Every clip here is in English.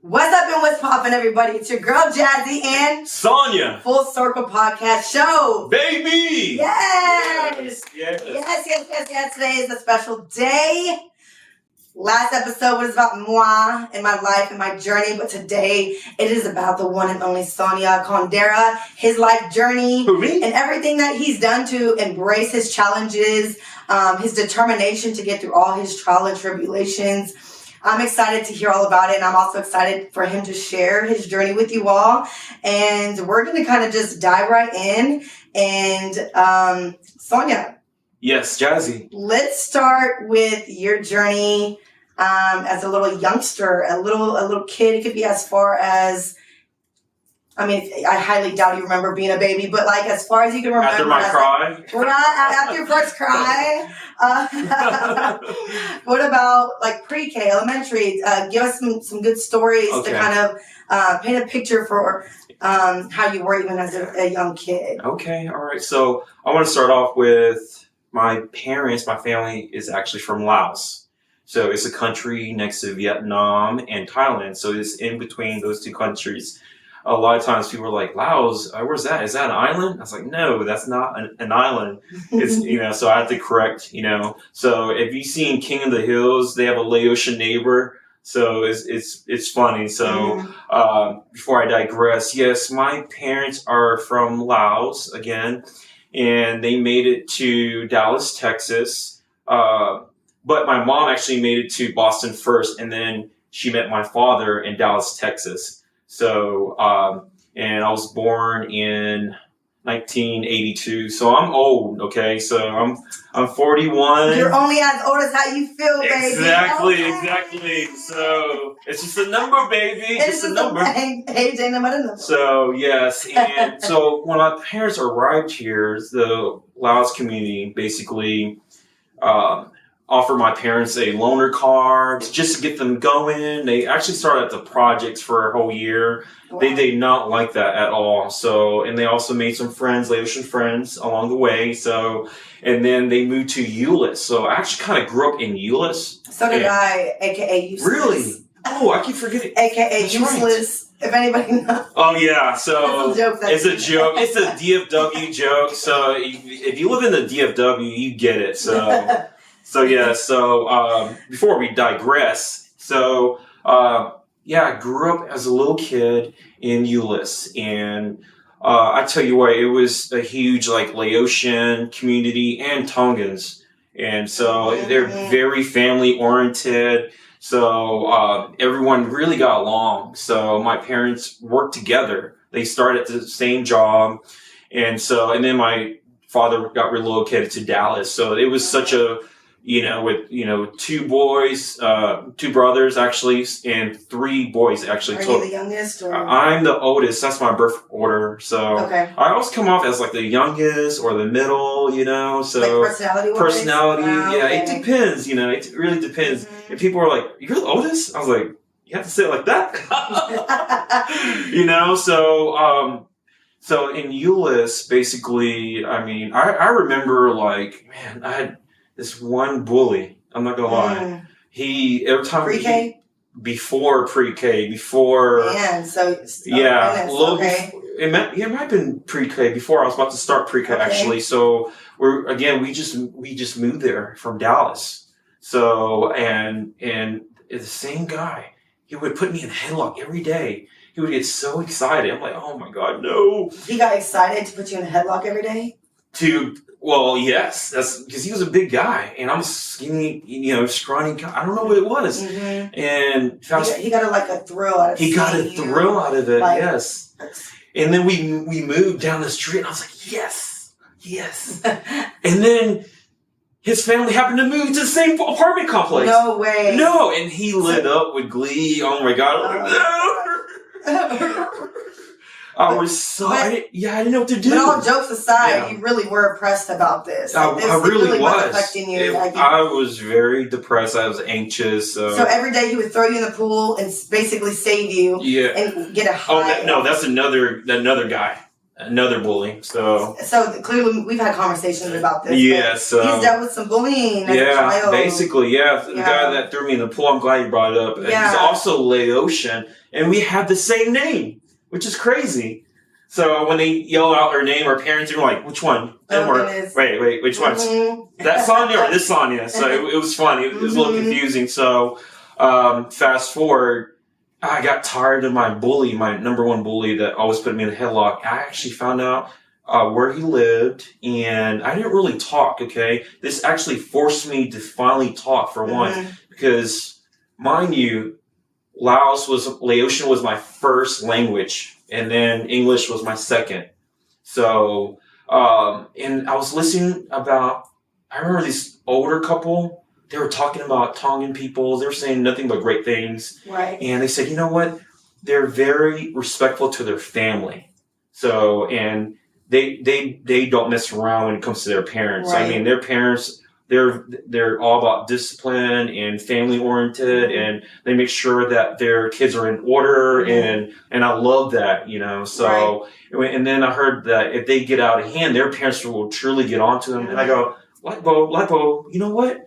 What's up and what's poppin', everybody? It's your girl Jazzy and Sanya. Full Circle Podcast Show. Babyyy. Yes. Today is a special day. Last episode was about moi and my life and my journey, but today it is about the one and only Sanya Kongdara, his life journey. Who, me? And everything that he's done to embrace his challenges, his determination to get through all his trial and tribulations. I'm excited to hear all about it, and I'm also excited for him to share his journey with you all. And we're going to kind of just dive right in. And Sanya. Yes, Jazzy. Let's start with your journey as a little youngster, a little kid. It could be as far as, I highly doubt you remember being a baby, but like as far as you can remember. After my cry? After your first cry. What about like pre-K, elementary? Give us some good stories to kind of paint a picture for how you were even as a young kid. Okay, all right. So I want to start off with my parents. My family is actually from Laos. So it's a country next to Vietnam and Thailand. So it's in between those two countries. A lot of times people are like, Laos, where's that? Is that an island? I was like, no, that's not an island. It's, so I have to correct, So if you've seen King of the Hills, they have a Laotian neighbor. So it's funny. So before I digress, yes, my parents are from Laos again, and they made it to Dallas, Texas. But my mom actually made it to Boston first, and then she met my father in Dallas, Texas. So, and I was born in 1982. So I'm old, okay? So I'm 41. You're only as old as how you feel, baby. Exactly. So it's just a number, baby. It's just a number. Age ain't no number. So, yes. And so when my parents arrived here, the Laos community basically offer my parents a loaner card just to get them going. They actually started at the projects for a whole year. Wow. They did not like that at all. So, and they also made some friends, Laotian friends along the way. So, and then they moved to Euless. So I actually kind of grew up in Euless. So did I, aka useless. Really? Oh, I keep forgetting. AKA That's useless. Right. If anybody knows. Oh yeah, so it's a joke. It's a DFW joke. So if you live in the DFW, you get it. So. Before we digress, I grew up as a little kid in Euless, and I tell you what, it was a huge Laotian community and Tongans, and so they're very family oriented. So everyone really got along. So my parents worked together. They started at the same job, and then my father got relocated to Dallas. So it was such a with two brothers actually, and three boys actually. Are you the youngest? Or? I'm the oldest. That's my birth order. So I always come off as the youngest or the middle. So personality. Wow, okay. It depends. It really depends. Mm-hmm. And people are like, "You're the oldest?" I was like, "You have to say it like that." So in Euless, basically, I remember I had this one bully, I'm not gonna lie. Every time pre-K? Before pre-K, before. Man, it might have been pre-K before I was about to start pre-K actually. So we just moved there from Dallas. So and the same guy, he would put me in a headlock every day. He would get so excited. I'm like, oh my God, no. He got excited to put you in a headlock every day? Well, yes, that's because he was a big guy, and I'm skinny, scrawny. I don't know what it was, and he got a thrill out of it. He got a thrill out of it, yes. And then we moved down the street, and I was like, yes. And then his family happened to move to the same apartment complex. No way. No, and he lit up with glee. Oh my God! I didn't know what to do. But all jokes aside, you really were impressed about this. I really was. Affecting you. I was very depressed. I was anxious. So every day he would throw you in the pool and basically save you. Yeah. And get a high. Oh, that's another guy. another bully. So clearly we've had conversations about this. Yeah, he's dealt with some bullying as a child. Basically, the guy that threw me in the pool, I'm glad you brought it up. He's also Laotian, and we have the same name, which is crazy. So when they yell out our name, our parents are like, which one? And wait, which one? That Sanya or this Sanya? So it was funny. It was a little confusing. So fast forward, I got tired of my bully, my number one bully that always put me in a headlock. I actually found out where he lived, and I didn't really talk, okay? This actually forced me to finally talk, for one, because, mind you, Laotian was my first language, and then English was my second. So, and I was listening I remember this older couple, they were talking about Tongan people. They were saying nothing but great things. Right. And they said, you know what? They're very respectful to their family. So, and they don't mess around when it comes to their parents. Right. I mean, their parents, they're all about discipline and family oriented, and they make sure that their kids are in order, and I love that, you know. So, and then I heard that if they get out of hand, their parents will truly get onto them. And I go, Lipo, you know what?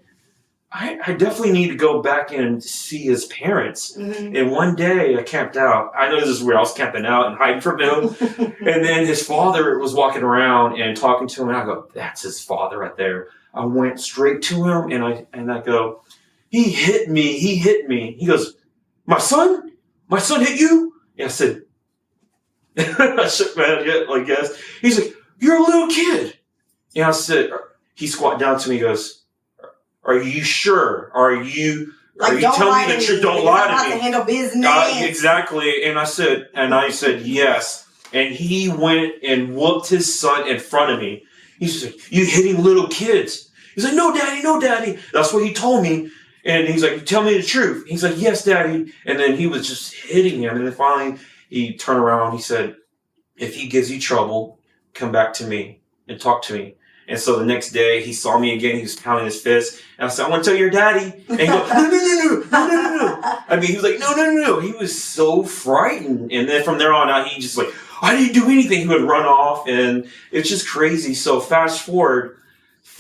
I definitely need to go back and see his parents. And one day I camped out. I know this is weird. I was camping out and hiding from him. And then his father was walking around and talking to him. And I go, that's his father right there. I went straight to him and I go, he hit me. He goes, my son hit you? And I said, I shook my head, I guess. He's like, you're a little kid. And I said, he squatted down to me. He goes, are you sure? Are you telling me the truth? Don't lie to me. To handle business. Exactly. And I said yes. And he went and whooped his son in front of me. He's like, you hitting little kids. He's like, no, daddy. That's what he told me. And he's like, tell me the truth. He's like, yes, daddy. And then he was just hitting him. And then finally he turned around. He said, if he gives you trouble, come back to me and talk to me. And so the next day, he saw me again. He was pounding his fist. And I said, I want to tell your daddy. And he goes, no. I mean, he was like, no. He was so frightened. And then from there on out, he just like, I didn't do anything. He would run off. And it's just crazy. So fast forward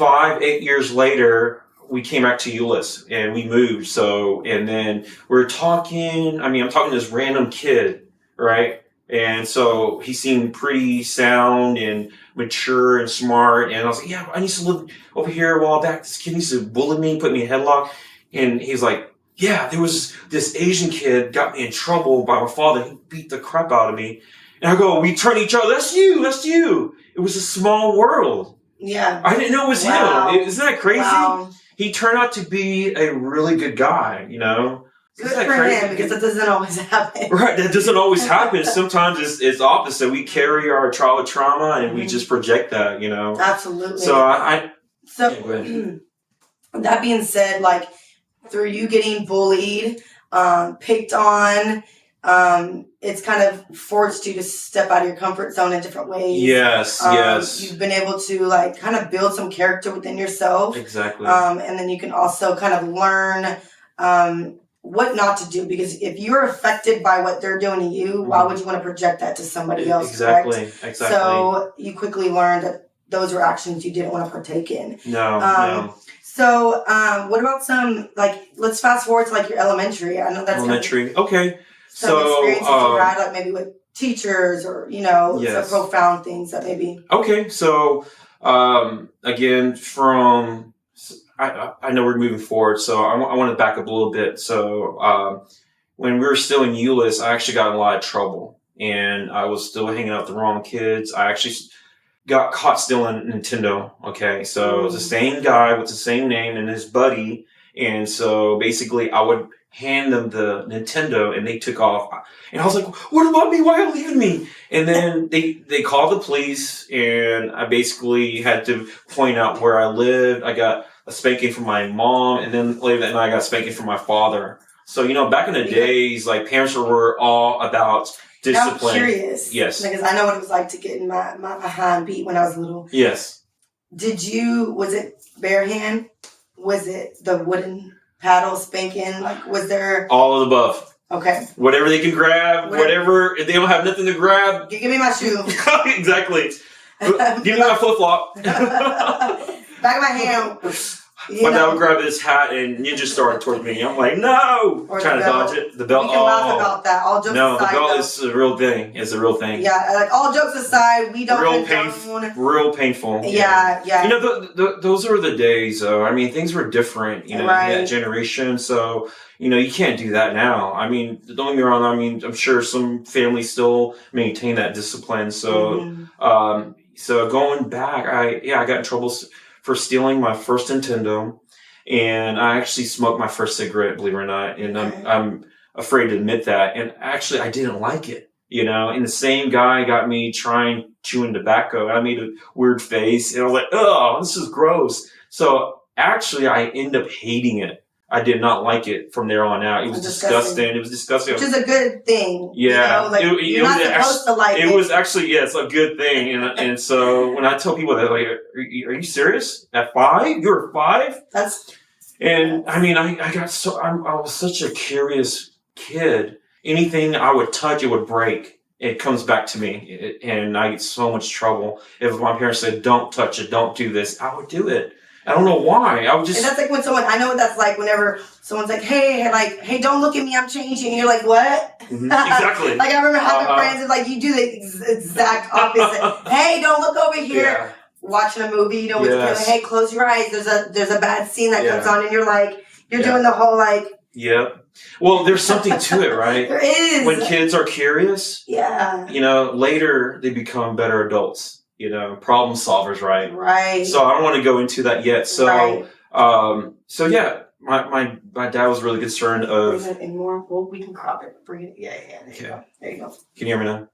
8 years later, we came back to Euless and we moved. So, and then we're talking. I'm talking to this random kid, right? And so he seemed pretty sound and mature and smart. And I was like, yeah, I used to live over here a while back. This kid used to bully me, put me in a headlock. And he's like, yeah, there was this Asian kid got me in trouble by my father. He beat the crap out of me. And I go, we turn each other. That's you. It was a small world. Yeah. I didn't know it was him. Isn't that crazy? Wow. He turned out to be a really good guy, you know? Good for him, because that doesn't always happen. Right, that doesn't always happen. Sometimes it's opposite. We carry our childhood trauma and we just project that, you know. Absolutely. So that being said, like through you getting bullied, picked on, it's kind of forced you to step out of your comfort zone in different ways. Yes. You've been able to like kind of build some character within yourself. Exactly. And then you can also kind of learn what not to do, because if you're affected by what they're doing to you, why would you want to project that to somebody else? Exactly. So you quickly learned that those were actions you didn't want to partake in. No. So what about some, like, let's fast forward to like your elementary. I know that's elementary. Okay. Some experiences you had, like maybe with teachers or, you know, some profound things that maybe. Okay. So again, from I know we're moving forward, so I want to back up a little bit. So when we were still in Euless, I actually got in a lot of trouble, and I was still hanging out with the wrong kids. I actually got caught stealing Nintendo. Okay, so it was the same guy with the same name and his buddy, and so basically I would hand them the Nintendo, and they took off. And I was like, "What about me? Why are you leaving me?" And then they called the police, and I basically had to point out where I lived. I got a spanking from my mom, and then later that night I got a spanking from my father. So, you know, back in the days, like, parents were all about discipline. I'm curious. Yes. Because I know what it was like to get my behind beat when I was little. Yes. Was it bare hand? Was it the wooden paddle spanking? Like, was there... All of the above. Okay. Whatever they can grab, whatever. If they don't have nothing to grab. Give me my shoe. Exactly. Give me my flip-flop. Back of my hand. My dad would grab his hat and ninja started towards me. I'm like, no! Trying to dodge it. The belt. We can laugh about that. All jokes aside. No, the belt is a real thing. It's a real thing. Yeah, like all jokes aside, we don't real painful. Yeah. You know, those were the days, though. I mean, things were different, you know, in that generation. So, you know, you can't do that now. I mean, don't get me wrong. I mean, I'm sure some families still maintain that discipline. So, so going back, I got in trouble for stealing my first Nintendo, and I actually smoked my first cigarette, believe it or not, and I'm afraid to admit that. And actually, I didn't like it, you know. And the same guy got me chewing tobacco, and I made a weird face, and I was like, "Oh, this is gross." So actually, I ended up hating it. I did not like it from there on out. It was disgusting. It was disgusting. Which is a good thing. Yeah. You know? Like, you're not supposed to like it. It was actually, it's a good thing. And so when I tell people that, like, are you serious? At 5? You were 5? And I mean, I was such a curious kid. Anything I would touch, it would break. It comes back to me. And I get so much trouble. If my parents said, don't touch it, don't do this, I would do it. I don't know why. I would just. And that's like when I know what that's like whenever someone's like, hey, don't look at me, I'm changing. And you're like, what? Exactly. Like, I remember having friends and like, you do the exact opposite. Hey, don't look over here. Yeah. Watching a movie, you know, with feeling, hey, close your eyes. There's a bad scene that comes on and you're like, you're doing the whole like. Yeah. Well, there's something to it, right? There is. When kids are curious. Yeah. You know, later they become better adults. You know, problem solvers, right? Right. So I don't want to go into that yet. So, so yeah, my dad was really concerned of. Bring it in more. Well, we can crop it. Bring it. Yeah. There you go. Can you hear me now?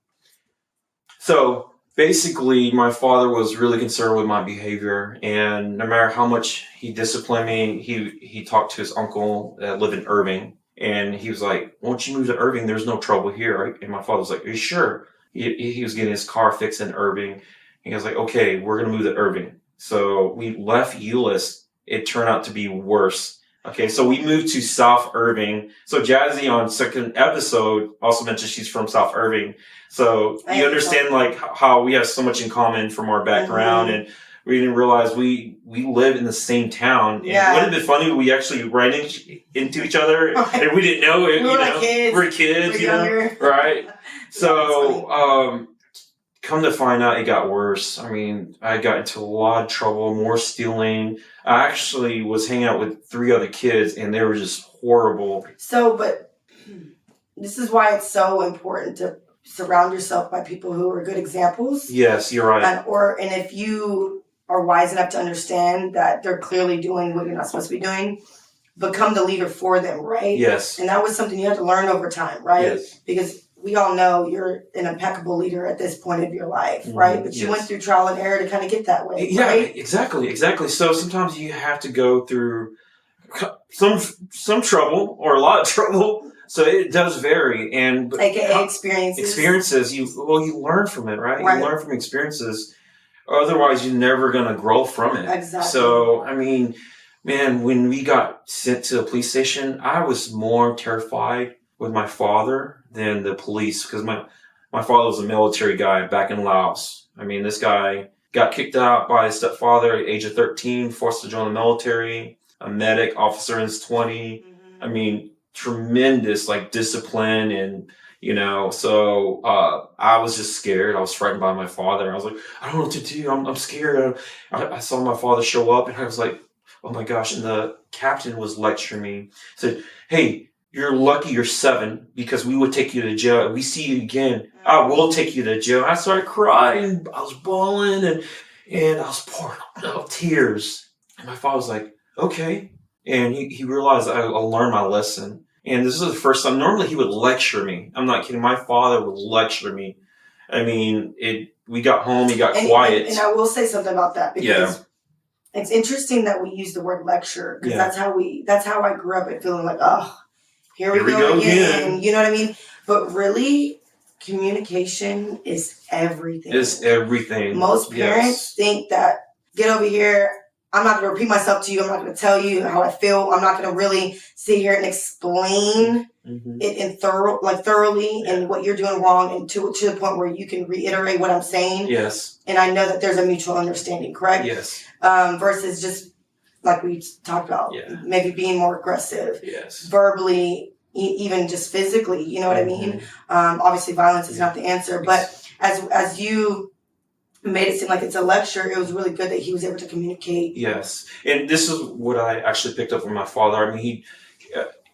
So basically, my father was really concerned with my behavior, and no matter how much he disciplined me, he talked to his uncle that lived in Irving, and he was like, "Won't you move to Irving? There's no trouble here." Right? And my father was like, "Are you sure?" He was getting his car fixed in Irving. He was like, okay, we're going to move to Irving. So we left Euless. It turned out to be worse. Okay, so we moved to South Irving. So Jazzy on second episode also mentioned she's from South Irving. So you understand like how we have so much in common from our background, and we didn't realize we live in the same town. And wouldn't it be funny? We actually ran into each other, and we didn't know it. We're kids, you know, right? So. Come to find out, it got worse. I mean, I got into a lot of trouble, more stealing. I actually was hanging out with 3 other kids, and they were just horrible. So, but this is why it's so important to surround yourself by people who are good examples. Yes, you're right. And if you are wise enough to understand that they're clearly doing what you're not supposed to be doing, become the leader for them, right? Yes. And that was something you had to learn over time, right? Yes. Because we all know you're an impeccable leader at this point of your life, right? But you went through trial and error to kind of get that way, right? Exactly. So sometimes you have to go through some trouble or a lot of trouble. So it does vary, and AKA experiences. Experiences. You learn from it, right? You learn from experiences. Otherwise, you're never gonna grow from it. Exactly. So I mean, man, when we got sent to the police station, I was more terrified with my father than the police, because my father was a military guy back in Laos. I mean, this guy got kicked out by his stepfather at the age of 13, forced to join the military, a medic officer in his 20. I mean, tremendous like discipline, and you know, so I was just scared. I was frightened by my father. I was like, I don't know what to do. I'm scared. I saw my father show up, and I was like, oh my gosh. And the captain was lecturing me. Said, hey, you're lucky you're 7, because we would take you to jail. If we see you again, I will take you to jail. I started crying. I was bawling, and I was pouring out tears. And my father was like, okay. And he realized I learned my lesson. And this is the first time. Normally he would lecture me. I'm not kidding. My father would lecture me. I mean, we got home, he got quiet. And I will say something about that, because it's interesting that we use the word lecture, because that's how I grew up, and feeling like, oh, here we go again. You know what I mean? But really, communication is everything. It's everything. Most parents think that, get over here, I'm not going to repeat myself to you. I'm not going to tell you how I feel. I'm not going to really sit here and explain it thoroughly and what you're doing wrong, and to the point where you can reiterate what I'm saying. Yes. And I know that there's a mutual understanding, correct? Yes. Versus just like we talked about, maybe being more aggressive, verbally, even just physically. You know what I mean? Obviously, violence is not the answer, but as you made it seem like it's a lecture, it was really good that he was able to communicate. Yes, and this is what I actually picked up from my father. I mean, he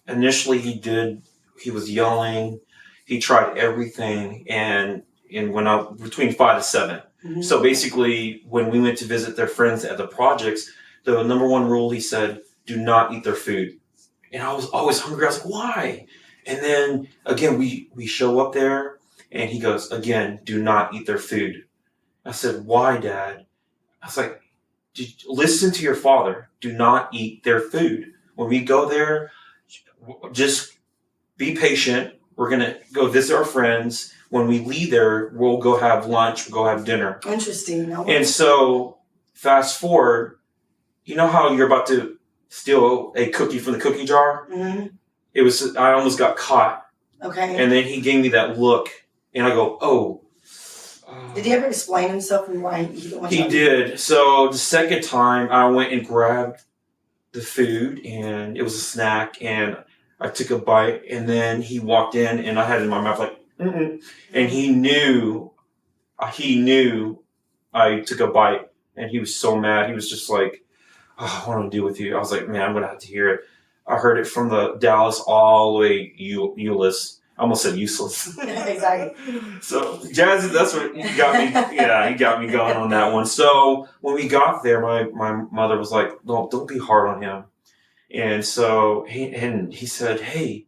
initially he was yelling. He tried everything, and when I was between 5 to 7. So basically, when we went to visit their friends at the projects, the number one rule, he said, do not eat their food. And I was always hungry. I was like, why? And then again, we show up there, and he goes, again, do not eat their food. I said, why, Dad? I was like, listen to your father. Do not eat their food. When we go there, just be patient. We're going to go visit our friends. When we leave there, we'll go have lunch. We'll go have dinner. Interesting. No. And so, fast forward, you know how you're about to steal a cookie from the cookie jar? I almost got caught. Okay. And then he gave me that look, and I go, oh. Did he ever explain himself and why he didn't want to? He did. So the second time, I went and grabbed the food, and it was a snack, and I took a bite, and then he walked in, and I had it in my mouth like, and he knew I took a bite, and he was so mad. He was just like, oh, what do I do with you? I was like, man, I'm going to have to hear it. I heard it from the Dallas all the way Euless. I almost said useless. Exactly. So, Jazzy, that's what he got me. Yeah, he got me going on that one. So, when we got there, my mother was like, don't be hard on him. And so, he said, hey,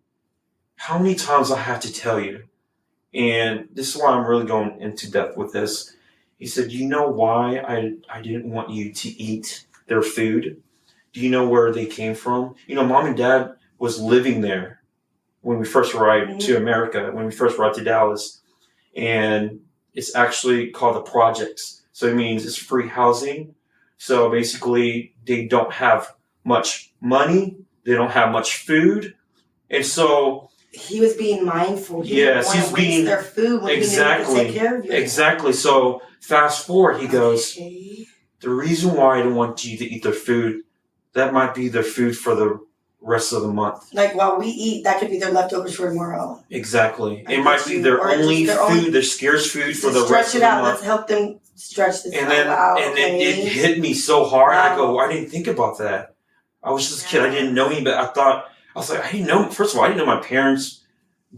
how many times I have to tell you? And this is why I'm really going into depth with this. He said, you know why I didn't want you to eat their food? Do you know where they came from? You know, Mom and Dad was living there when we first arrived to America, when we first arrived to Dallas. And it's actually called the projects. So it means it's free housing. So basically, they don't have much money. They don't have much food. And so he was being mindful. He yes, he's being their food when he needed to take care of you. Exactly. So fast forward, he goes, the reason why I don't want you to eat their food, that might be their food for the rest of the month. Like while we eat, that could be their leftovers for tomorrow. Exactly. It might be their only food, their scarce food for the rest of the month. Let's help them stretch this out. And then it hit me so hard. I go, I didn't think about that. I was just a kid. I didn't know any, but I was like, I didn't know. First of all, I didn't know my parents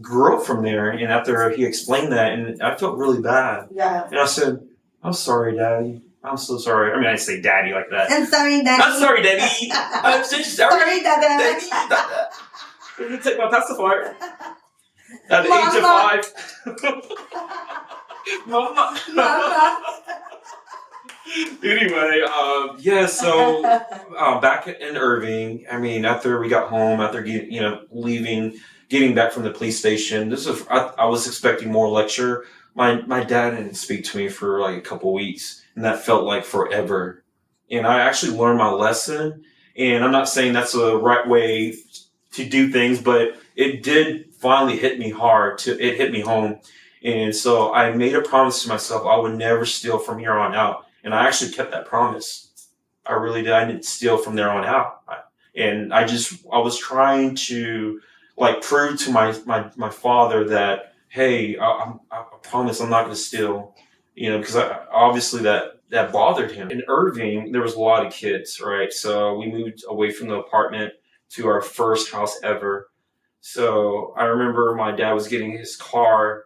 grew up from there. And after he explained that, and I felt really bad. Yeah. And I said, I'm sorry, Daddy. I'm so sorry. I mean, I didn't say daddy like that. I'm sorry, Daddy. I'm sorry, Daddy. I'm so sorry, Daddy. You're going to take my pacifier. At the age of 5. Mama. Anyway, so back in Irving, I mean, after we got home, after getting back from the police station, I was expecting more lecture. My dad didn't speak to me for like a couple weeks, and that felt like forever. And I actually learned my lesson, and I'm not saying that's the right way to do things, but it did finally hit me hard. It hit me home. And so I made a promise to myself I would never steal from here on out. And I actually kept that promise. I really did. I didn't steal from there on out. I was trying to like prove to my father that, hey, I promise I'm not going to steal, because obviously that bothered him. In Irving, there was a lot of kids, right? So we moved away from the apartment to our first house ever. So I remember my dad was getting his car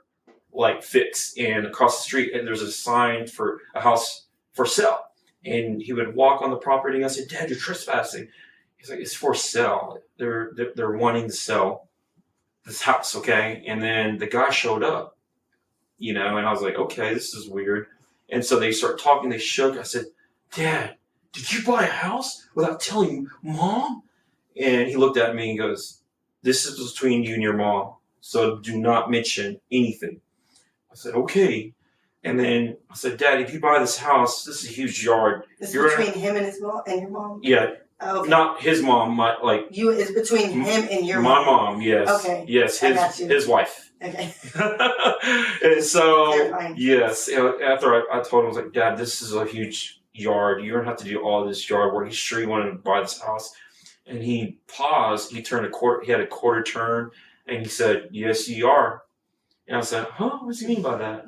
like fixed, and across the street, and there's a sign for a house for sale. And he would walk on the property, and I said, Dad, you're trespassing. He's like, it's for sale. They're wanting to sell this house, okay? And then the guy showed up, and I was like, okay, this is weird. And so they start talking, they shook. I said, Dad, did you buy a house without telling Mom? And he looked at me and goes, this is between you and your mom, so do not mention anything. I said, okay. And then I said, Dad, if you buy this house, this is a huge yard. It's between him and his mom and your mom? Yeah. Oh, okay. Not his mom, It's between him and your mom. My mom, yes. Okay. Yes, his wife. Okay. And so, Clarifying. yes, after I told him, I was like, Dad, this is a huge yard. You don't have to do all this yard work. He's sure you wanted to buy this house. And he paused. He turned he had a quarter turn, and he said, yes, you are. And I said, huh? What does he mean by that?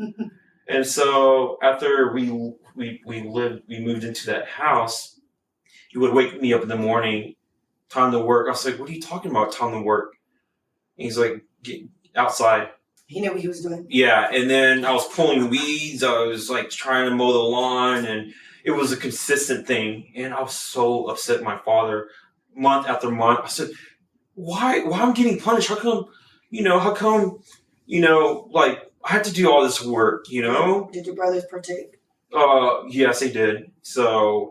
And so after we moved into that house, he would wake me up in the morning, time to work. I was like, what are you talking about, time to work? And he's like, get outside. He knew what he was doing. Yeah, and then I was pulling weeds. I was like trying to mow the lawn, and it was a consistent thing. And I was so upset with my father month after month. I said, why I'm getting punished? How come, like, I had to do all this work, Did your brothers partake? Yes, they did. So,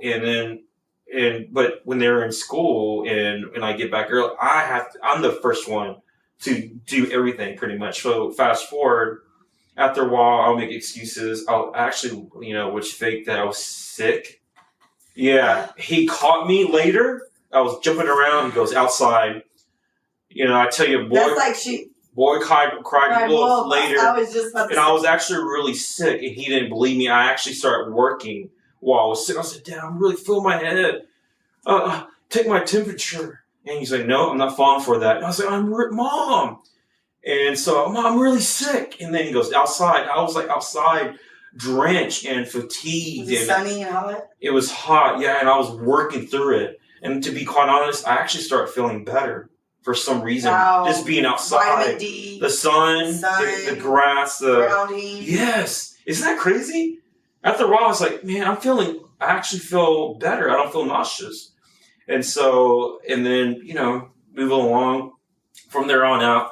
but when they were in school and I get back early, I'm the first one to do everything pretty much. So fast forward, after a while, I'll make excuses. I'll actually, would fake that I was sick. Yeah. He caught me later. I was jumping around. He goes, outside. I tell you, boy cried wolf later. I was just about to say. I was actually really sick, and he didn't believe me. I actually started working while I was sick. I said, Dad, I'm really feeling my head. Take my temperature. And he's like, no, I'm not falling for that. And I was like, Mom. And so, Mom, I'm really sick. And then he goes, outside. I was like outside, drenched and fatigued. Was it sunny and hot? It was hot, yeah, and I was working through it. And to be quite honest, I actually started feeling better for some reason. Wow. Just being outside. Vitamin D. The sun, the grass, grounding. Yes. Isn't that crazy? After a while, I was like, man, I actually feel better. I don't feel nauseous. And so, and then, moving along from there on out,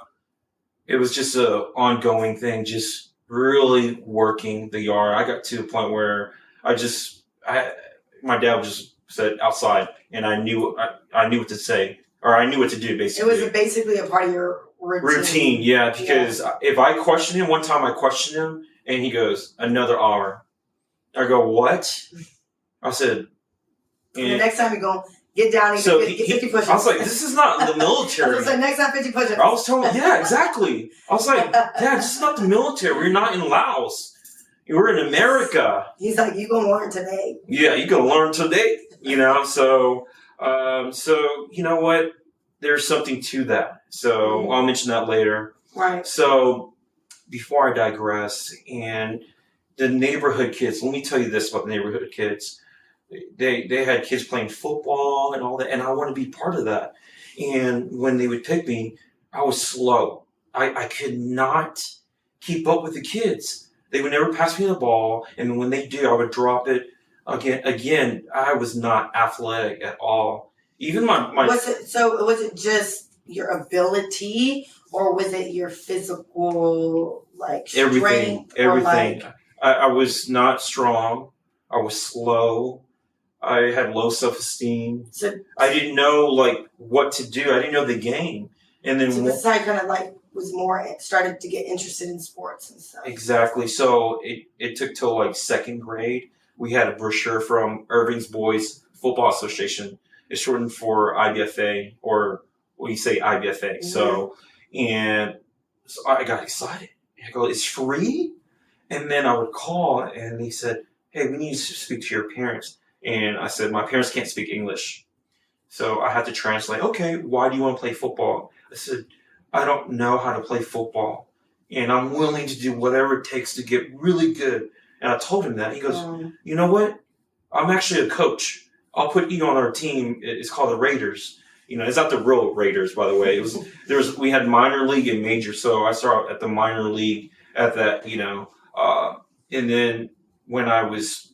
it was just a ongoing thing, just really working the yard. I got to a point where my dad just said outside, and I knew what to say, or I knew what to do, basically. It was basically a part of your routine. Yeah, because if I question him, one time I questioned him, and he goes, another hour. I go, what? I said, the next time you go, get down and get 50 push-ups. I was like, this is not the military. I was like, next time 50 push-ups. I was telling him, yeah, exactly. I was like, Dad, this is not the military. We're not in Laos. We're in America. He's like, you gonna learn today. Yeah, you gonna learn today. So you know what? There's something to that. So I'll mention that later. Right. So before I digress, and the neighborhood kids, let me tell you this about the neighborhood kids. They had kids playing football and all that, and I want to be part of that. And when they would pick me, I was slow. I could not keep up with the kids. They would never pass me the ball, and when they do, I would drop it. Again, I was not athletic at all. Even my was it just your ability, or was it your physical strength? Everything. I was not strong. I was slow. I had low self-esteem. So I didn't know what to do. I didn't know the game. And then this side kind of was more started to get interested in sports and stuff. Exactly. So it took till second grade. We had a brochure from Irving's Boys Football Association. It's shortened for IBFA, or what you say IBFA. Mm-hmm. So I got excited. I go, it's free? And then I would call, and they said, hey, we need to speak to your parents. And I said, my parents can't speak English. So I had to translate, okay, why do you want to play football? I said, I don't know how to play football, and I'm willing to do whatever it takes to get really good. And I told him that. He goes, you know what? I'm actually a coach. I'll put you on our team. It's called the Raiders. It's not the real Raiders, by the way. We had minor league and major. So I started at the minor league at that, and then when I was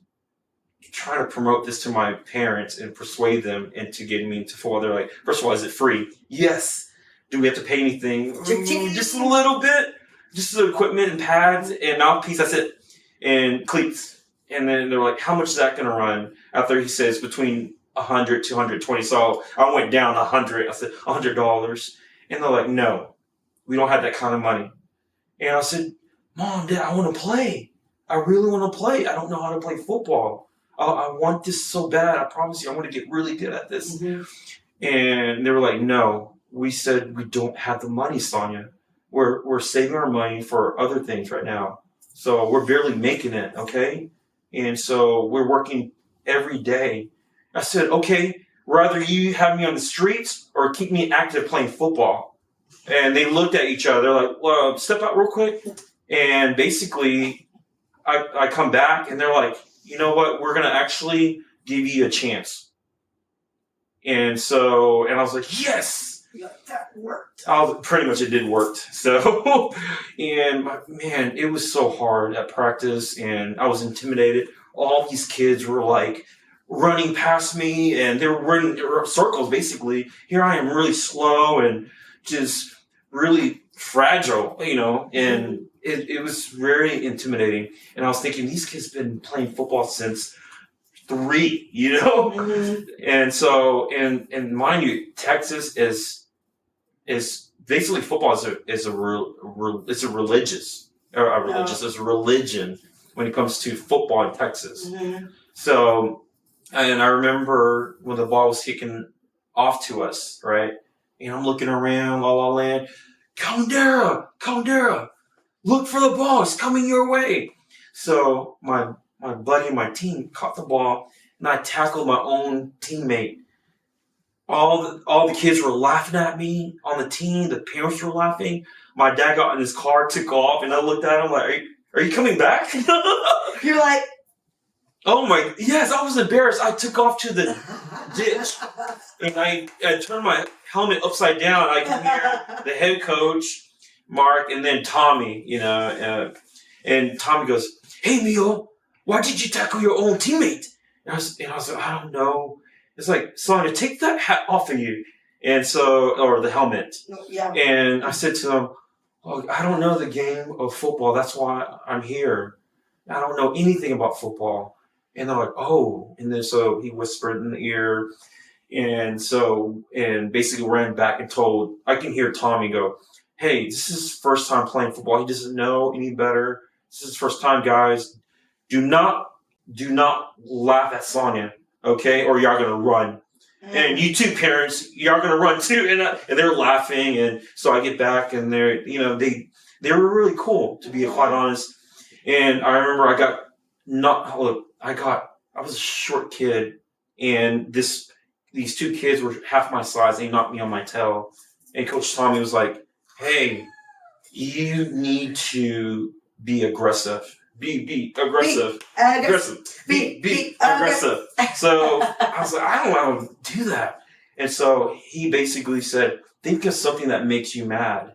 trying to promote this to my parents and persuade them into getting me into football, they're like, first of all, is it free? Yes. Do we have to pay anything? Just a little bit. Just the equipment and pads and mouthpiece. That's it. And cleats. And then they're like, how much is that going to run? After he says between 100 to 120. So I went down 100. I said, $100. And they're like, no, we don't have that kind of money. And I said, Mom, Dad, I want to play. I really want to play. I don't know how to play football. I want this so bad. I promise you, I want to get really good at this. Mm-hmm. And they were like, no. We said we don't have the money, Sanya. We're saving our money for other things right now. So we're barely making it, okay? And so we're working every day. I said, okay, rather you have me on the streets or keep me active playing football. And they looked at each other like, well, step out real quick. And basically, I come back and they're like, you know what? We're going to actually give you a chance. And so, and I was like, yes. That worked. Pretty much it did work. So, and man, it was so hard at practice and I was intimidated. All these kids were like running past me and they were running circles basically. Here I am really slow and just really fragile, and it was very intimidating. And I was thinking, these kids have been playing football since 3, Mm-hmm. And so, and mind you, Texas is basically football is a religion when it comes to football in Texas. Mm-hmm. So, and I remember when the ball was kicking off to us, right? And I'm looking around, La La Land, Kongdara, look for the ball, it's coming your way. So my buddy and my team caught the ball, and I tackled my own teammate. All the kids were laughing at me on the team. The parents were laughing. My dad got in his car, took off, and I looked at him like, are you coming back? You're like, oh my, yes, I was embarrassed. I took off to the ditch, and I turned my helmet upside down. I could hear the head coach, Mark, and then Tommy, and Tommy goes, hey, Mio, why did you tackle your own teammate? And I was like, I don't know. It's like, Sonya, take that hat off of you. And so, or the helmet. Yeah. And I said to them, oh, I don't know the game of football. That's why I'm here. I don't know anything about football. And they're like, oh. And then so he whispered in the ear. And so, and basically ran back and told, I can hear Tommy go, hey, this is his first time playing football. He doesn't know any better. This is his first time, guys. Do not laugh at Sonya. Okay, or y'all gonna run, and you two parents, y'all gonna run too, and they're laughing, and so I get back, and they're, they were really cool, to be quite honest. And I remember I was a short kid, and these two kids were half my size. They knocked me on my tail, and Coach Tommy was like, "Hey, you need to be aggressive." Be aggressive. Be aggressive. So I was like, I don't want to do that. And so he basically said, think of something that makes you mad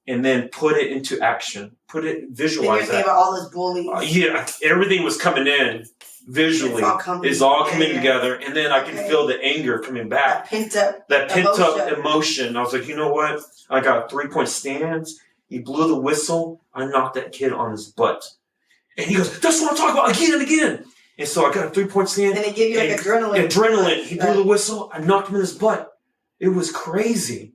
and then put it into action. Visualize that. About all those bullies. Yeah, everything was coming in visually. It's all coming together. And then I can feel the anger coming back. That pent up emotion. I was like, you know what? I got a 3-point stance. He blew the whistle. I knocked that kid on his butt. And he goes, that's what I'm talking about, again and again. And so I got a 3-point stand. And they give you like adrenaline. Adrenaline. He blew the whistle. I knocked him in his butt. It was crazy.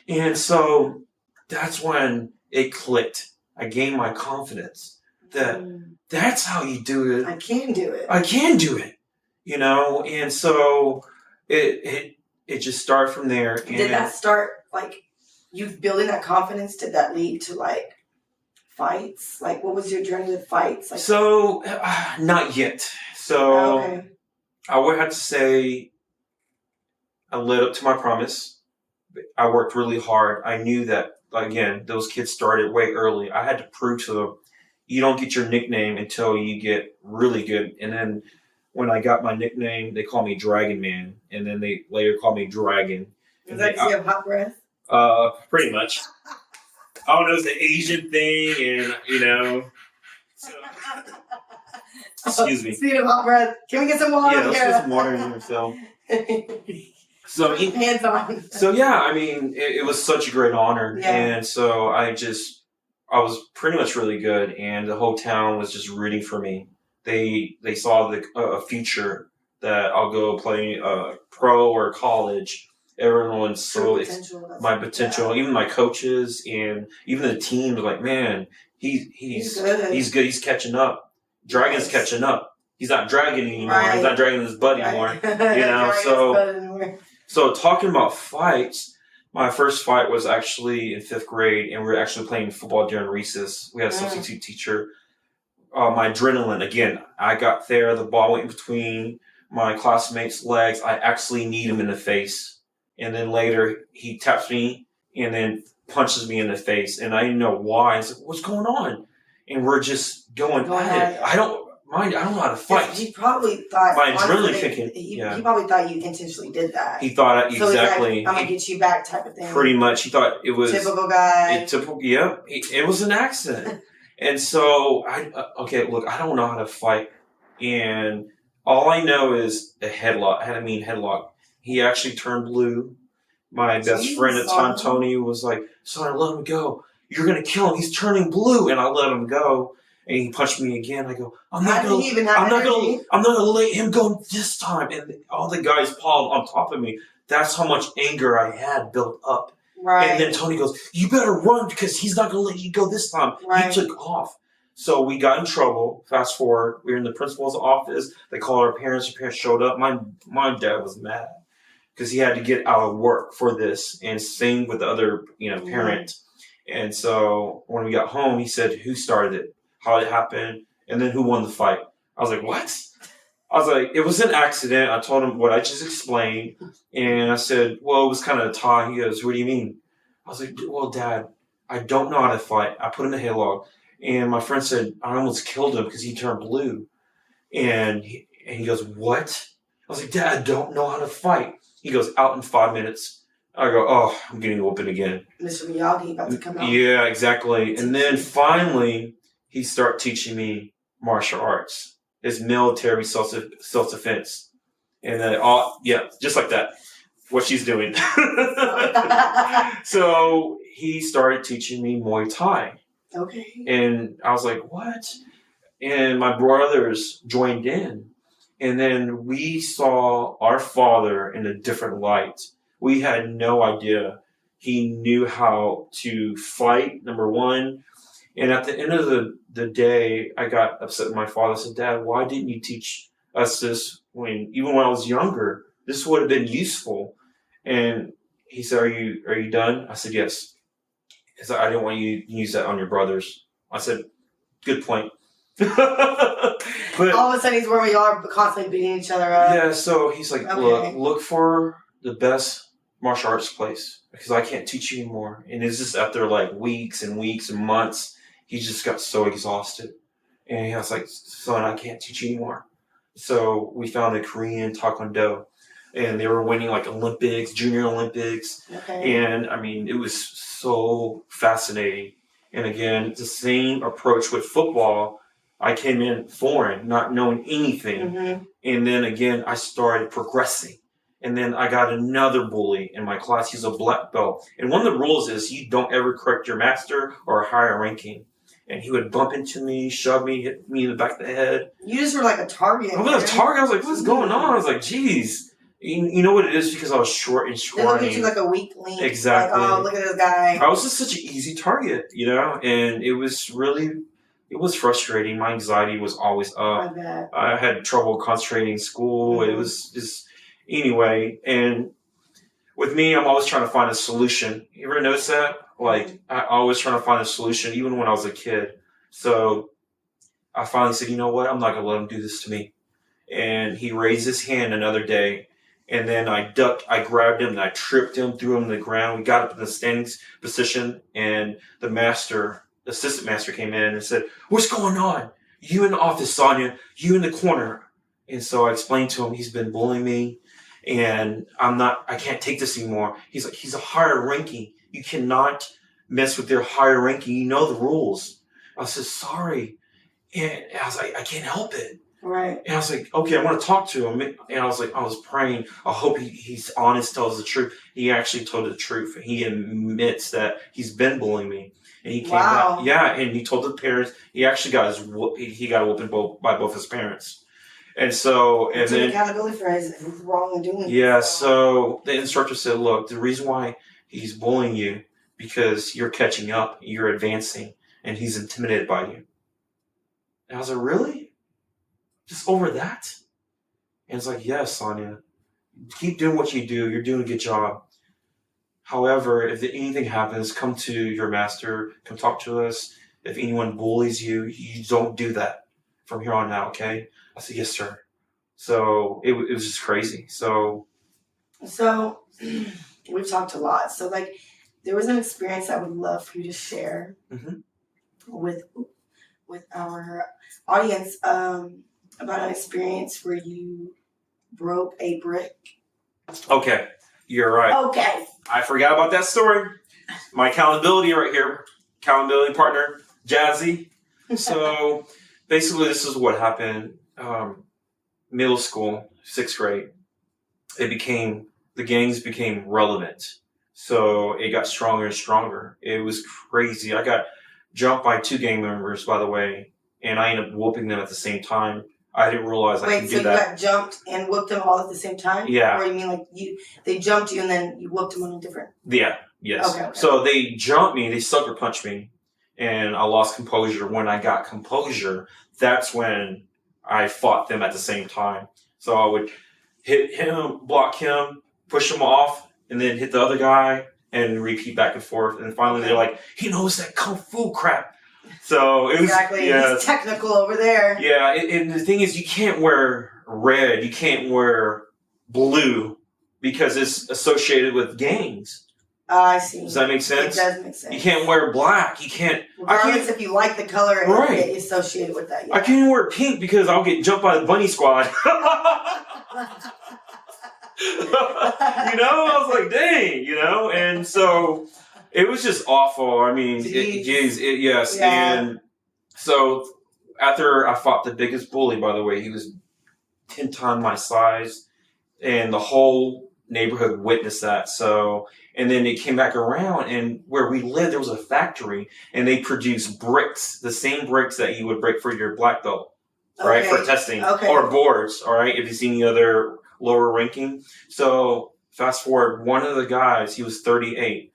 And so that's when it clicked. I gained my confidence that that's how you do it. I can do it. And so it just started from there. And did that start, like, you building that confidence, did that lead to, like, fights? Like, what was your journey with fights? Like, so, not yet. So, okay. I would have to say I led up to my promise. I worked really hard. I knew that, again, those kids started way early. I had to prove to them, you don't get your nickname until you get really good. And then when I got my nickname, they called me Dragon Man. And then they later called me Dragon. Is that because you have hot breath? Pretty much. I don't know, it's the Asian thing, and, so, excuse me. Speaking of hot breath, can we get some water? Yeah, let's get some water in here, so. Hands on. So, yeah, I mean, it was such a great honor, and so I was pretty much really good, and the whole town was just rooting for me. They saw a future that I'll go play pro or college. Everyone's so my potential, even my coaches and even the team was like, man, he's good. He's catching up. Dragon's catching up. He's not dragging anymore. Right. He's not dragging his butt anymore. You know, so talking about fights, my first fight was actually in 5th grade, and we were actually playing football during recess. We had a substitute teacher. My adrenaline, again, I got there, the ball went in between my classmate's legs. I actually kneed him in the face. And then later, he taps me and then punches me in the face. And I didn't know why. I said, what's going on? And we're just going at it. I don't know how to fight. He probably thought, my adrenaline kicking. He probably thought you intentionally did that. He thought so exactly. Like, I'm gonna get you back, type of thing. Pretty much, he thought it was typical guy. It was an accident. And so look, I don't know how to fight, and all I know is a headlock. I had a mean headlock. He actually turned blue. My best friend at the time, Tony, was like, "Son, let him go. You're gonna kill him. He's turning blue." And I let him go. And he punched me again. I go, I'm not gonna let him go this time. And all the guys piled on top of me. That's how much anger I had built up. Right. And then Tony goes, you better run because he's not gonna let you go this time. Right. He took off. So we got in trouble. Fast forward, we were in the principal's office. They called our parents. Our parents showed up. My dad was mad because he had to get out of work for this, and same with the other parent. And so when we got home, he said, who started it? How it happened, and then who won the fight. I was like, what? I was like, it was an accident. I told him what I just explained, and I said, well, it was kind of a tie. He goes, what do you mean? I was like, well, Dad, I don't know how to fight. I put him in a headlock, and my friend said, I almost killed him because he turned blue. And he goes, what? I was like, Dad, I don't know how to fight. He goes, out in 5 minutes. I go, oh, I'm getting whooped again. Mr. Miyagi about to come out. Yeah, exactly. And then finally, he started teaching me martial arts. It's military self-defense. And then, just like that, what she's doing. So he started teaching me Muay Thai. Okay. And I was like, what? And my brothers joined in. And then we saw our father in a different light. We had no idea. He knew how to fight, number one. And at the end of the day, I got upset with my father. I said, Dad, why didn't you teach us this even when I was younger? This would have been useful. And he said, are you done? I said, yes. He said, I didn't want you to use that on your brothers. I said, good point. But all of a sudden he's where we are constantly beating each other up. Yeah, so he's like, look for the best martial arts place because I can't teach you anymore. And it's just after like weeks and weeks and months, he just got so exhausted. And he was like, son, I can't teach you anymore. So we found a Korean Taekwondo. And they were winning like Olympics, Junior Olympics. Okay. And I mean, it was so fascinating. And again, the same approach with football. I came in foreign, not knowing anything. Mm-hmm. And then again, I started progressing. And then I got another bully in my class. He's a black belt. And one of the rules is you don't ever correct your master or a higher ranking. And he would bump into me, shove me, hit me in the back of the head. You just were like a target. I was a target. I was like, what's going on? I was like, geez. You know what it is? Because I was short and scrawny. They look at you like a weak link. Exactly. Like, oh, look at this guy. I was just such an easy target, And it was frustrating. My anxiety was always up. I had trouble concentrating in school. Mm-hmm. It was just, anyway. And with me, I'm always trying to find a solution. You ever notice that? Like, I always trying to find a solution, even when I was a kid. So I finally said, you know what? I'm not going to let him do this to me. And he raised his hand another day. And then I ducked, I grabbed him, and I tripped him, threw him to the ground. We got up in the standing position, and the assistant master came in and said, what's going on? You in the office, Sanya. You in the corner. And so I explained to him, he's been bullying me, and I can't take this anymore. He's like, he's a higher ranking. You cannot mess with their higher ranking. You know the rules. I said, sorry. And I was like, I can't help it. Right. And I was like, okay, I want to talk to him. And I was praying, I hope he's honest, tells the truth. He actually told the truth. He admits that he's been bullying me. And he came back. Yeah, and he told the parents. He actually got he got whooped by both his parents. And so, and then accountability for his wrong in doing. Yeah, so the instructor said, look, the reason why he's bullying you because you're catching up, you're advancing, and he's intimidated by you. And I was like, really? Just over that? And it's like, yes, Sanya, keep doing what you do. You're doing a good job. However, if anything happens, come to your master, come talk to us. If anyone bullies you, you don't do that from here on out, okay? I said, yes, sir. So it was just crazy. So we've talked a lot. So like, there was an experience I would love for you to share with our audience about an experience where you broke a brick. Okay, you're right. Okay. I forgot about that story. My accountability right here, accountability partner, Jazzy. So basically, this is what happened. Middle school, 6th grade, the gangs became relevant. So it got stronger and stronger. It was crazy. I got jumped by 2 gang members, by the way, and I ended up whooping them at the same time. I didn't realize I could do that. Wait, so you got jumped and whooped them all at the same time? Yeah. Or you mean like they jumped you and then you whooped them on a different... Yeah, yes. Okay. So they jumped me, they sucker punched me, and I lost composure. When I got composure, that's when I fought them at the same time. So I would hit him, block him, push him off, and then hit the other guy, and repeat back and forth. And finally, they're like, he knows that kung fu crap. So it was exactly. Yeah, he's technical over there. Yeah, and the thing is, you can't wear red, you can't wear blue because it's associated with gangs. I see. Does that make sense? It does make sense. You can't wear black. You can't. Regardless if you like the color and Right. get associated with that. Yeah. I can't even wear pink because I'll get jumped by the bunny squad. I was like, dang, and so it was just awful. I mean, yes. Yeah. And so after I fought the biggest bully, by the way, he was 10 times my size, and the whole neighborhood witnessed that. So, and then it came back around, and where we lived, there was a factory, and they produced bricks, the same bricks that you would break for your black belt, right, for testing, or boards, all right, if you see any other lower ranking. So fast forward, one of the guys, he was 38.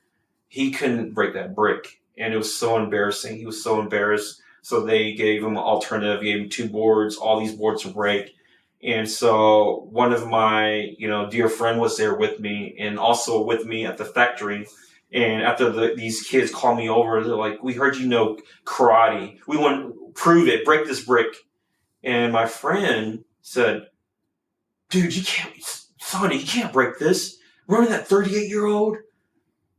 He couldn't break that brick, and it was so embarrassing. He was so embarrassed. So they gave him an alternative, gave him 2 boards, all these boards to break. And so one of my, dear friend was there with me, and also with me at the factory. And after these kids called me over, they're like, we heard you know karate. We want to prove it. Break this brick. And my friend said, dude, Sonny, you can't break this. Remember that 38-year-old?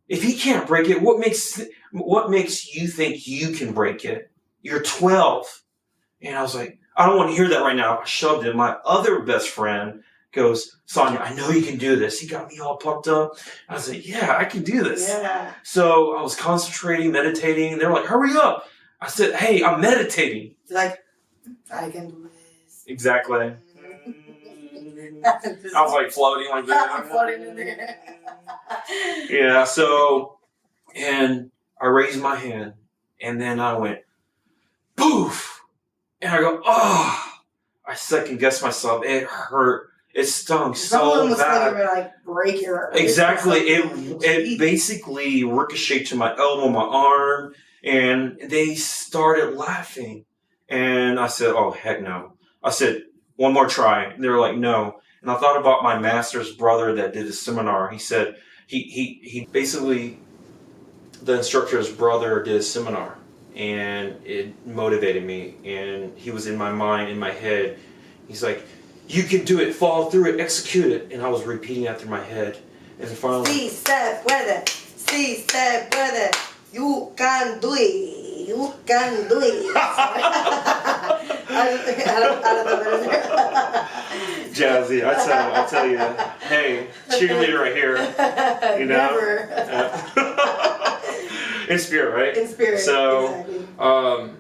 If he can't break it, what makes you think you can break it? You're 12. And I was like, I don't want to hear that right now. I shoved him. My other best friend goes, Sanya, I know you can do this. He got me all pumped up. I was like, yeah, I can do this. Yeah. So I was concentrating, meditating. They're like, hurry up. I said, hey, I'm meditating. Like, I can do this. Exactly. I was like floating like that. I'm floating in there. Yeah, so, and I raised my hand, and then I went, poof. And I go, oh, I second guessed myself. It hurt. It stung so bad. Like break your. Exactly. It basically ricocheted to my elbow, my arm, and they started laughing. And I said, oh, heck no. I said, one more try. And they were like, no. And I thought about my master's brother that did a seminar. He said, he basically, the instructor's brother did a seminar. And it motivated me, and he was in my mind, in my head. He's like, you can do it, follow through it, execute it. And I was repeating after my head. And then finally, Si se puede, you can do it, you can do it. I don't know better. Jazzy, I tell you, hey, cheerleader right here, Never. In spirit, right? In spirit. So, exactly.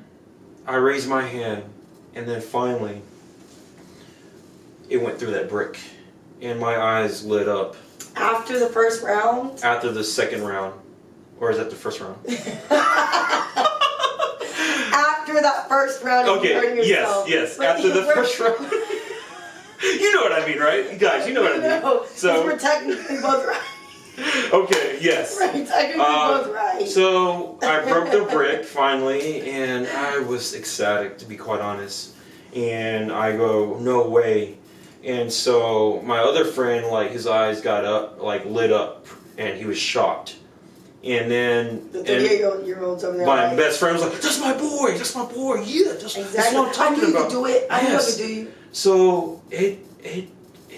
I raised my hand, and then finally, it went through that brick, and my eyes lit up. After the first round? After the second round. Or is that the first round? After that first round, okay, you hurt yourself. yes. After the first round. You know what I mean, right? You guys, you know what I mean. No, so we're technically both right. Okay, yes. Right, technically both right. So I broke the brick finally, and I was ecstatic, to be quite honest. And I go, no way. And so my other friend, like his eyes got up, like lit up, and he was shocked. And then the 38-year-olds over there. My best friend was like, "That's my boy, yeah, that's what I'm talking about." I knew you could do it. I knew I could do you. So it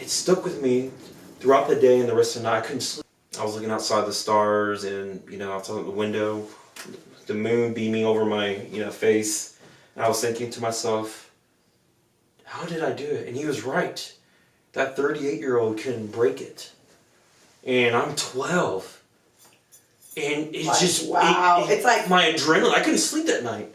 stuck with me throughout the day and the rest of the night. I couldn't sleep. I was looking outside the stars and outside the window, the moon beaming over my face, and I was thinking to myself, how did I do it? And he was right. That 38-year-old couldn't break it, and I'm 12. And it's just wow. It's like my adrenaline. I couldn't sleep that night.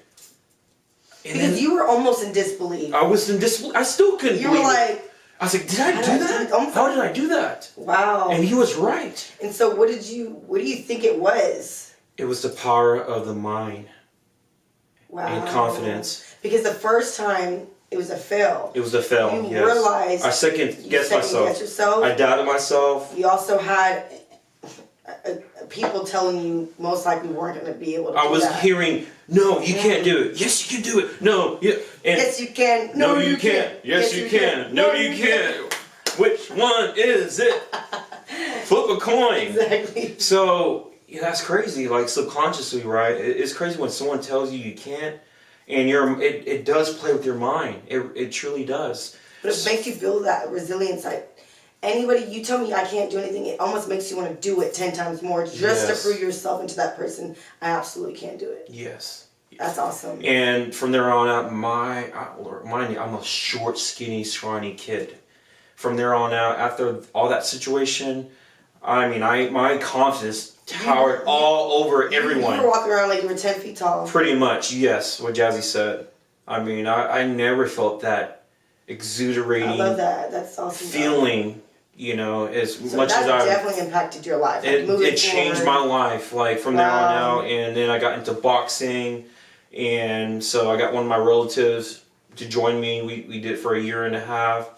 And because you were almost in disbelief. I was in disbelief. I still couldn't believe were like, it. I was like, did I do that? How did I do that? Wow. And he was right. And so what do you think it was? It was the power of the mind. Wow. And confidence. Because the first time it was a fail. It was a fail. You realized I second guessed myself. Yourself. I doubted myself. You also had people telling you most likely weren't going to be able to I do was that. hearing, no, you can't do it. Yes, you can do it. No, yeah. And yes, you can. No, you can't. Yes, you can. No, you can't. Which one is it? Flip a coin. Exactly. So, that's crazy. Like, subconsciously, right? It's crazy when someone tells you you can't, and it does play with your mind. It truly does. But it makes you build that resilience. Like, anybody, you tell me I can't do anything, it almost makes you want to do it 10 times more just to prove yourself into that person. I absolutely can't do it. Yes. That's awesome. And from there on out, mind you, I'm a short, skinny, scrawny kid. From there on out, after all that situation, I mean, my confidence towered all over everyone. You were walking around like you were 10 feet tall. Pretty much, yes, what Jazzy said. I mean, I never felt that exuderating I love that. That's awesome. feeling, as so much as I... that definitely impacted your life. It changed my life, like, from there on out. And then I got into boxing. And so I got one of my relatives to join me. We did it for a year and a half.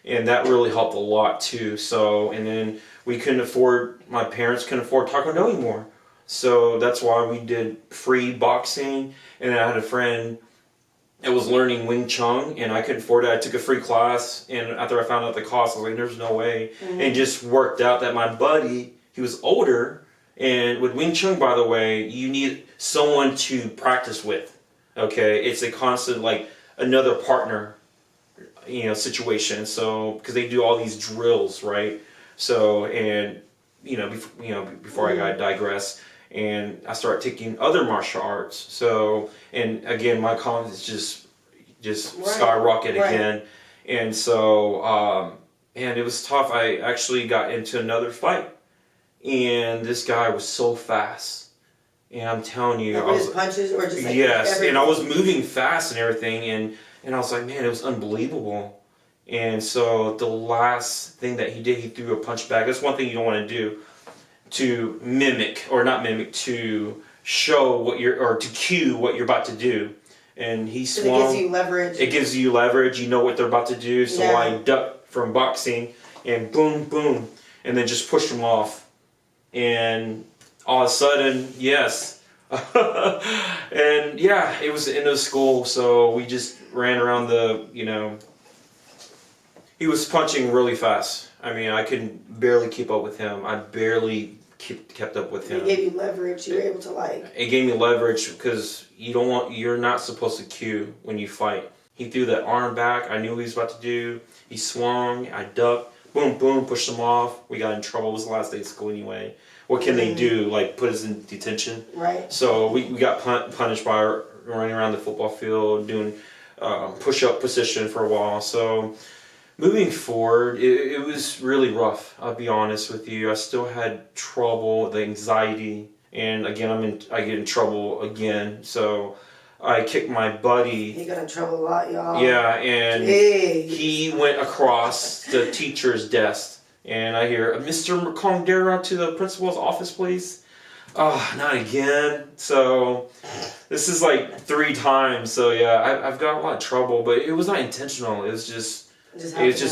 And that really helped a lot, too. So, and then my parents couldn't afford Taekwondo anymore. So that's why we did free boxing. And then I had a friend that was learning Wing Chun, and I couldn't afford it. I took a free class, and after I found out the cost, I was like, there's no way. And it just worked out that my buddy, he was older, and with Wing Chun, by the way, you need someone to practice with, okay? It's a constant, like, another partner, situation. So, because they do all these drills, right? So, and, before I digress, and I started taking other martial arts. So, and again, my confidence just skyrocketed again. And so, and it was tough. I actually got into another fight, and this guy was so fast. And I'm telling you, like his punches or just like yes, everything. And I was moving fast and everything, and I was like, man, it was unbelievable. And so the last thing that he did, he threw a punch back. That's one thing you don't want to do, to to show to cue what you're about to do. And he swung. It gives you leverage. It gives you leverage. You know what they're about to do. So I ducked from boxing, and boom, boom, and then just pushed him off. And all of a sudden, yes. And yeah, it was the end of school, so we just ran around he was punching really fast. I mean, I could barely keep up with him. I barely kept up with him. It gave you leverage. You were able to It gave me leverage because you're not supposed to cue when you fight. He threw that arm back. I knew what he was about to do. He swung. I ducked. Boom, boom, pushed him off. We got in trouble. It was the last day of school anyway. What can they do? Like, put us in detention? Right. So we got punished by running around the football field, doing push-up position for a while. So moving forward, it was really rough. I'll be honest with you. I still had trouble, the anxiety, and again, I get in trouble again. So I kicked my buddy. He got in trouble a lot, y'all. Yeah, and he went across the teacher's desk. And I hear, Mr. Kongdara, to the principal's office, please. Oh, not again. So this is like 3 times. So yeah, I've got a lot of trouble, but it was not intentional. It was just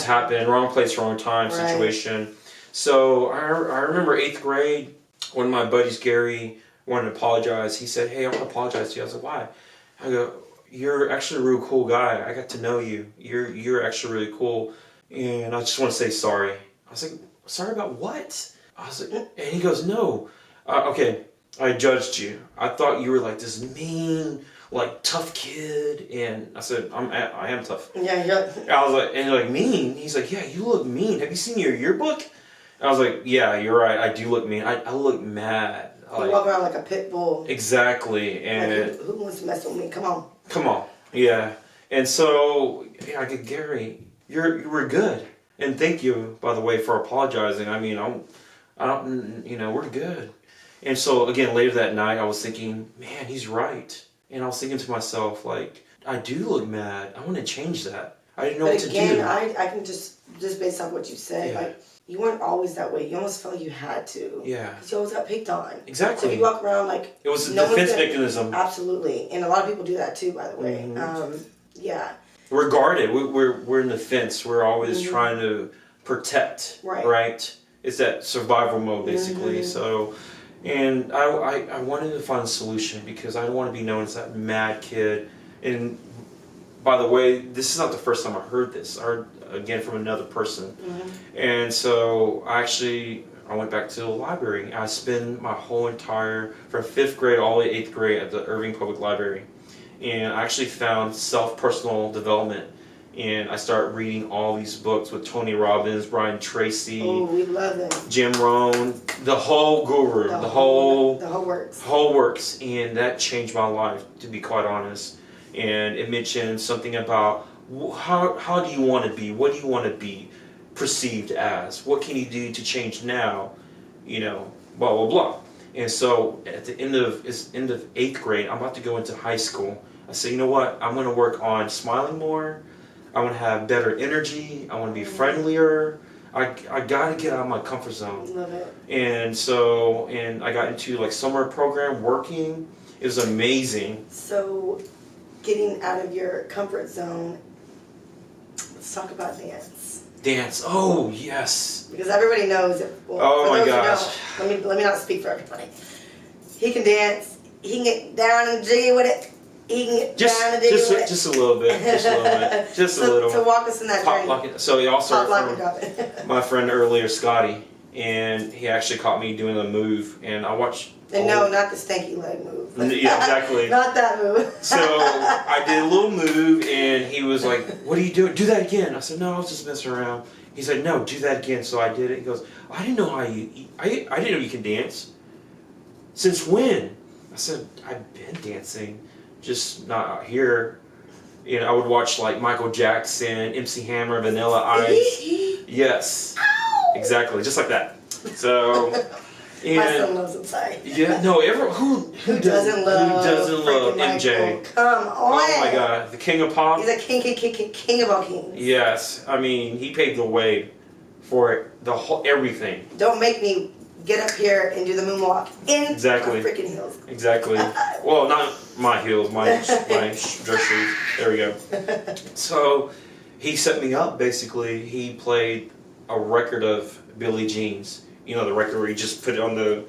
happened. Wrong place, wrong time situation. So I remember 8th grade, one of my buddies, Gary, wanted to apologize. He said, hey, I want to apologize to you. I was like, why? I go, you're actually a real cool guy. I got to know you. You're actually really cool. And I just want to say sorry. I was like, sorry about what? I was like, and he goes, no. Okay, I judged you. I thought you were like this mean, like tough kid. And I said, I am tough. Yeah. I was like, and you're like, mean? He's like, yeah, you look mean. Have you seen your yearbook? And I was like, yeah, you're right. I do look mean. I look mad. You walk around like a pit bull. Exactly. And like, who wants to mess with me? Come on. Yeah. And so, yeah, I get Gary. You were good. And thank you, by the way, for apologizing. I mean, I don't, we're good. And so, again, later that night, I was thinking, man, he's right. And I was thinking to myself, like, I do look mad. I want to change that. I didn't know what to do. Again, I can just based on what you said, Yeah. like, you weren't always that way. You almost felt like you had to. Yeah. Because you always got picked on. Exactly. So you walk around like... It was a defense mechanism. Absolutely. And a lot of people do that too, by the way. Mm-hmm. Yeah. We're guarded. We're in the fence. We're always trying to protect. Right. It's that survival mode, basically. So, and I wanted to find a solution because I don't want to be known as that mad kid. And by the way, this is not the first time I heard this. I heard again from another person. And so I went back to the library. I spent my whole entire, from 5th grade all the way to 8th grade at the Irving Public Library. And I actually found personal development. And I started reading all these books with Tony Robbins, Brian Tracy. Oh, we love them. Jim Rohn, the whole guru, the whole works. Whole works. And that changed my life, to be quite honest. And it mentioned something about how do you want to be? What do you want to be perceived as? What can you do to change now? Blah, blah, blah. And so at the end of 8th grade, I'm about to go into high school. I said, you know what? I'm going to work on smiling more. I want to have better energy. I want to be friendlier. I got to get out of my comfort zone. Love it. And so, I got into like summer program working. It was amazing. So getting out of your comfort zone, let's talk about dance. Dance. Oh, yes. Because everybody knows it. Well, oh my gosh. Let me not speak for everybody. He can dance. He can get down and jiggy with it. He can get down and jiggy with it. Just a little bit. Just a little bit. Just a little. So walk us in that journey. So y'all started from my friend earlier, Scotty, and he actually caught me doing a move, and I watched. And no, not the stanky leg move. Yeah, exactly. Not that move. So I did a little move, and he was like, "What are you doing? Do that again." I said, "No, I was just messing around." He said, "No, do that again." So I did it. He goes, "I didn't know how you. I didn't know you can dance. Since when?" I said, "I've been dancing, just not out here." I would watch like Michael Jackson, MC Hammer, Vanilla Ice. Yes, ow! Exactly, just like that. So. My son loves him, sorry. Yeah, no, who doesn't love MJ? Michael? Come on. Oh my God, the king of pop. He's a king of all kings. Yes, I mean he paved the way for the whole everything. Don't make me get up here and do the moonwalk in Exactly. my freaking heels. Exactly. Well, not my heels, my dress shoes. There we go. So he set me up. Basically, he played a record of Billie Jean's. The record where you just put it on the,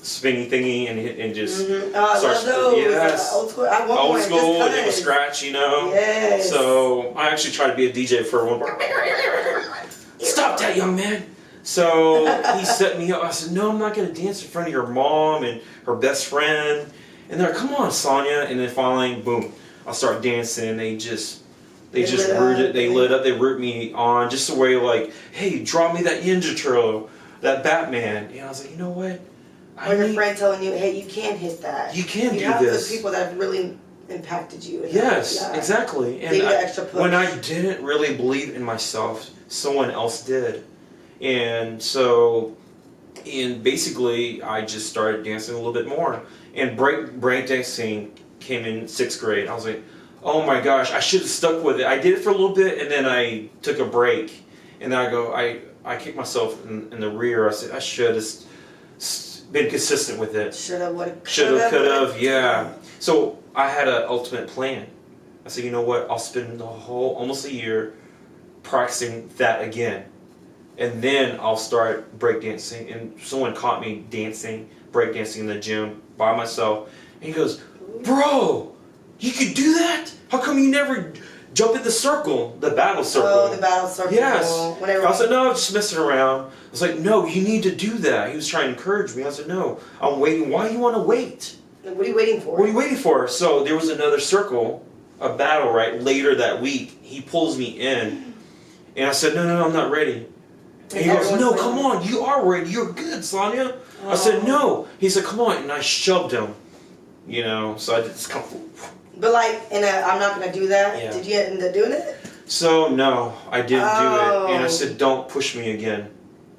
spinny thingy and just I starts. love those. Yes. Old school. I want Old one, school. just It was scratch. Yes. So I actually tried to be a DJ for one. Stop that, young man. So he set me up. I said, "No, I'm not going to dance in front of your mom and her best friend." And they're like, "Come on, Sanya." And then finally, boom, I start dancing. They just rooted. They lit up. They root me on just the way like, "Hey, draw me that Ninja Turtle, that Batman." And I was like, you know what? Or your friend telling you, "Hey, you can hit that. You can do You have this." those people that have really impacted you. Yes, exactly. And Give you the extra push. when I didn't really believe in myself, someone else did. And so, basically, I just started dancing a little bit more. And break dancing came in 6th grade. I was like, oh my gosh, I should have stuck with it. I did it for a little bit, and then I took a break. And then I kicked myself in the rear. I said, I should have been consistent with it. Should have, could have, yeah. So I had an ultimate plan. I said, you know what? I'll spend almost a year practicing that again. And then I'll start breakdancing. And someone caught me breakdancing in the gym by myself. And he goes, "Bro, You could do that? How come you never jump in the circle, the battle circle? Oh, the battle circle. Yes. Whenever I was like, no, I'm just messing around. I was like, no, you need to do that. He was trying to encourage me. I said, no, I'm waiting. Why do you want to wait? What are you waiting for? What are you waiting for? So there was another circle, a battle, right? Later that week, he pulls me in. And I said, no, I'm not ready. And he goes, no, come on, you are ready. You're good, Sanya. I said, no. He said, come on. And I shoved him. You know, so I just come. But like, I'm not going to do that. Yeah. Did you end up doing it? So, no, I didn't do it. And I said, don't push me again.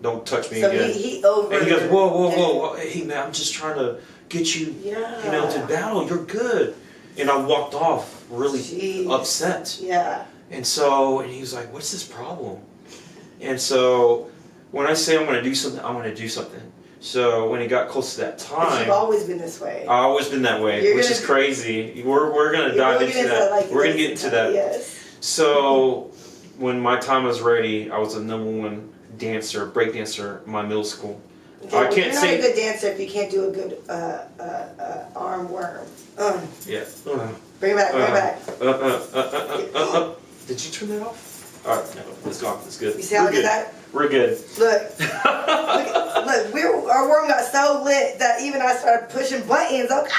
Don't touch me again. So he over. And he goes, whoa. Hey, man, I'm just trying to get you, you know, to battle. You're good. And I walked off really upset. Yeah. And he was like, what's this problem? And so when I say I'm going to do something, I'm going to do something. So when it got close to that time, but you've always been this way. I've always been that way, which is crazy. We're gonna dive into that. Like, we're gonna get into that. Yes. So when my time was ready, I was the #1 dancer, break dancer in my middle school. Okay, I can't you're not a good dancer if you can't do a good arm worm. Yeah. Bring it back. Did you turn that off? All right, no, it's gone. It's good. You see how I did that? We're good. Look, our worm got so lit that even I started pushing buttons. Okay.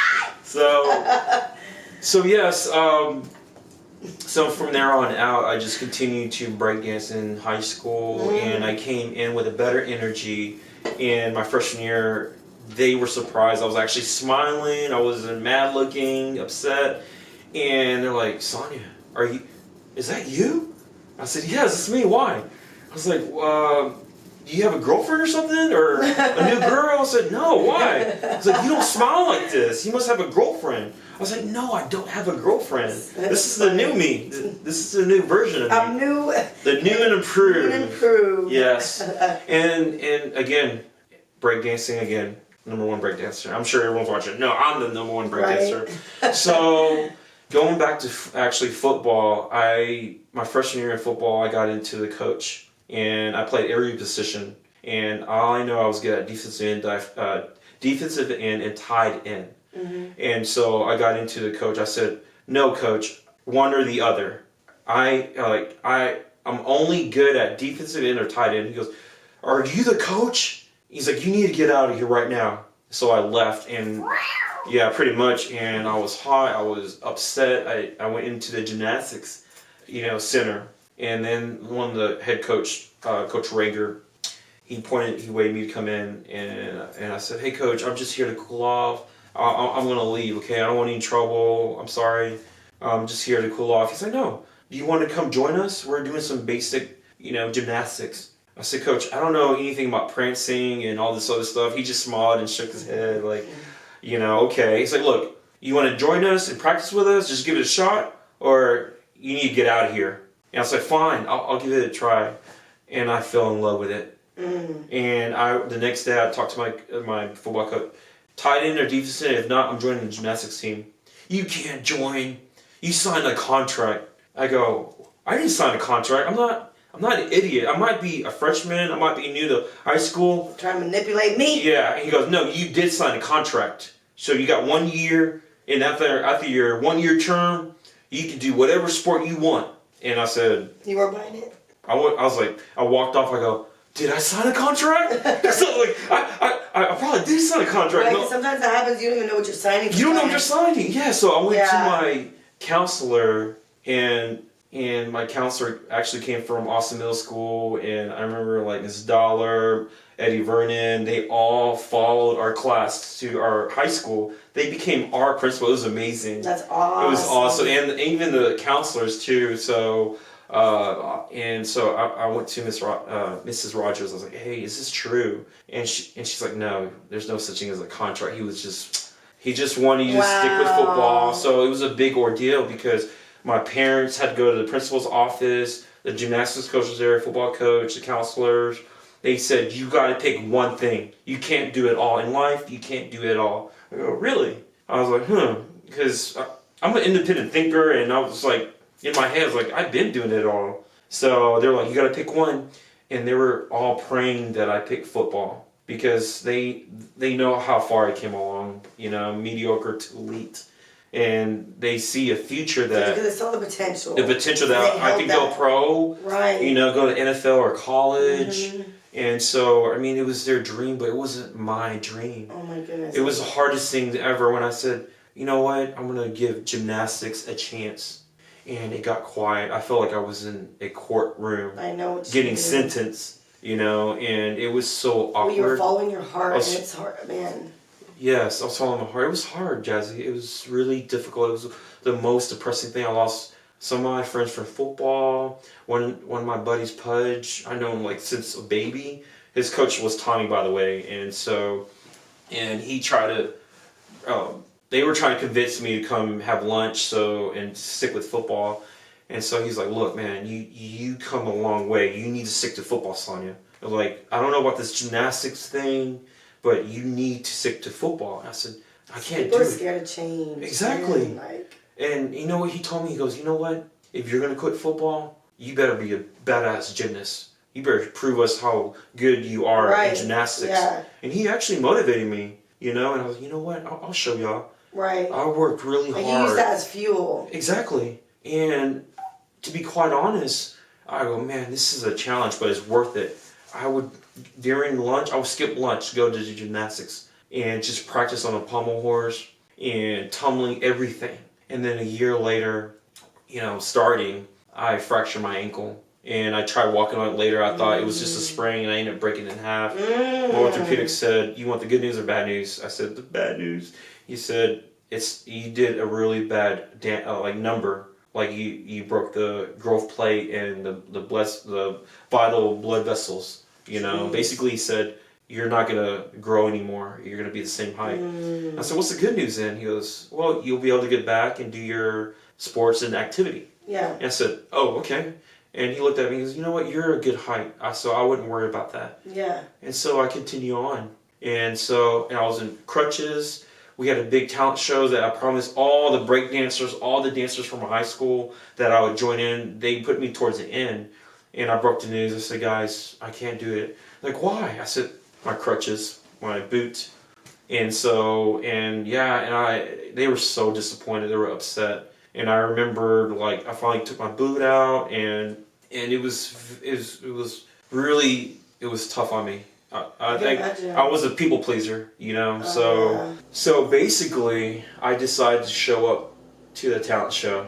So yes. So from there on out, I just continued to breakdance in high school, and I came in with a better energy. In my freshman year, they were surprised. I was actually smiling. I wasn't mad looking, upset, and they're like, "Sanya, is that you?" I said, "Yes, it's me. Why?" I was like, do you have a girlfriend or something? Or a new girl? I said, no, why? I was like, you don't smile like this. You must have a girlfriend. I was like, no, I don't have a girlfriend. This is the new me. This is the new version of me. I'm new. The new and improved. New and improved. Yes. And again, breakdancing again. #1 breakdancer. I'm sure everyone's watching. No, I'm the #1 breakdancer. Right. So going back to actually football, my freshman year in football, I got into the coach. And I played every position, and all I know I was good at defensive end and tight end. And so I got into the coach. I said, "No, coach, one or the other. I'm only good at defensive end or tight end." He goes, "Are you the coach?" He's like, "You need to get out of here right now." So I left, and yeah, pretty much. And I was hot. I was upset. I went into the gymnastics, center. And then one of the head coach, Coach Rager, he waited me to come in, and I said, "Hey, Coach, I'm just here to cool off. I'm going to leave, okay? I don't want any trouble. I'm sorry. I'm just here to cool off." He said, "No. Do you want to come join us? We're doing some basic, gymnastics." I said, "Coach, I don't know anything about prancing and all this other stuff." He just smiled and shook his head like, okay. He's like, "Look, you want to join us and practice with us? Just give it a shot, or you need to get out of here." And I was like, "Fine, I'll give it a try." And I fell in love with it. And the next day I talked to my football coach, tight end or defensive, if not, I'm joining the gymnastics team. "You can't join. You signed a contract." I go, "I didn't sign a contract. I'm not an idiot. I might be a freshman. I might be new to high school." Trying to manipulate me? Yeah. And he goes, "No, you did sign a contract. So you got 1 year, and after your 1 year term, you can do whatever sport you want." And I said, "You were buying it?" I was like, I walked off. I go, "Did I sign a contract?" So like, I probably did sign a contract. Right, No. sometimes that happens. You don't even know what you're signing. You don't know what you're signing. Yeah. So I went to my counselor, and my counselor actually came from Austin Middle School, and I remember like Miss Dollar, Eddie Vernon, they all followed our class to our high school. They became our principal. It was amazing. That's awesome. It was awesome, and even the counselors too. So, I went to Mrs. Rogers. I was like, "Hey, is this true?" And she's like, "No, there's no such thing as a contract. He just wanted you to stick with football." So it was a big ordeal because my parents had to go to the principal's office. The gymnastics coach was there, football coach, the counselors. They said, "You got to pick one thing. You can't do it all in life. You can't do it all." I go, "Really?" I was like, because I'm an independent thinker, and I was like, in my head, I was like, I've been doing it all. So they were like, "You got to pick one," and they were all praying that I pick football because they know how far I came along, mediocre to elite, and they see a future that because they saw the potential. The potential that I could go pro, right? You know, go to NFL or college. And so, I mean, it was their dream, but it wasn't my dream. Oh my goodness! It was the hardest thing ever when I said, you know what, I'm gonna give gymnastics a chance. And it got quiet. I felt like I was in a courtroom. I know what getting sentenced, you know, and it was so awkward. Well, you were following your heart, and it's hard, man. Yes, I was following my heart. It was hard, Jazzy. It was really difficult. It was the most depressing thing. I lost some of my friends from football. One of my buddies, Pudge, I know him like since a baby. His coach was Tommy, by the way, and he tried to. They were trying to convince me to come have lunch, and stick with football. And so he's like, "Look, man, you come a long way. You need to stick to football, Sanya. Like, I don't know about this gymnastics thing, but you need to stick to football." And I said, "I can't do it." People are scared of change. Exactly. Man, and you know what he told me? He goes, "You know what? If you're gonna quit football, you better be a badass gymnast. You better prove us how good you are in gymnastics." Yeah. And he actually motivated me, you know. And I was, you know what? I'll show y'all. Right. I worked really hard. And you use that as fuel. Exactly. And to be quite honest, I go, man, this is a challenge, but it's worth it. During lunch, I would skip lunch, go to the gymnastics, and just practice on a pommel horse and tumbling everything. And then a year later, you know, starting, I fractured my ankle. And I tried walking on it later. I thought it was just a sprain, and I ended up breaking it in half. My orthopedic said, "You want the good news or bad news?" I said, "The bad news." He said, you did a really bad number. Like you broke the growth plate and the vital blood vessels. You know, basically he said, "You're not gonna grow anymore. You're gonna be the same height." I said, "What's the good news then?" He goes, "Well, you'll be able to get back and do your sports and activity." Yeah. And I said, "Oh, okay." And he looked at me and he goes, "You know what? You're a good height." So I wouldn't worry about that. Yeah. And so I continue on. And I was in crutches. We had a big talent show that I promised all the break dancers, all the dancers from high school that I would join in. They put me towards the end. And I broke the news. I said, "Guys, I can't do it." Like, "Why?" I said, "My crutches, my boot." And they were so disappointed. They were upset. And I remember, like, I finally took my boot out, and it was tough on me. I think I was a people pleaser, you know. So basically, I decided to show up to the talent show,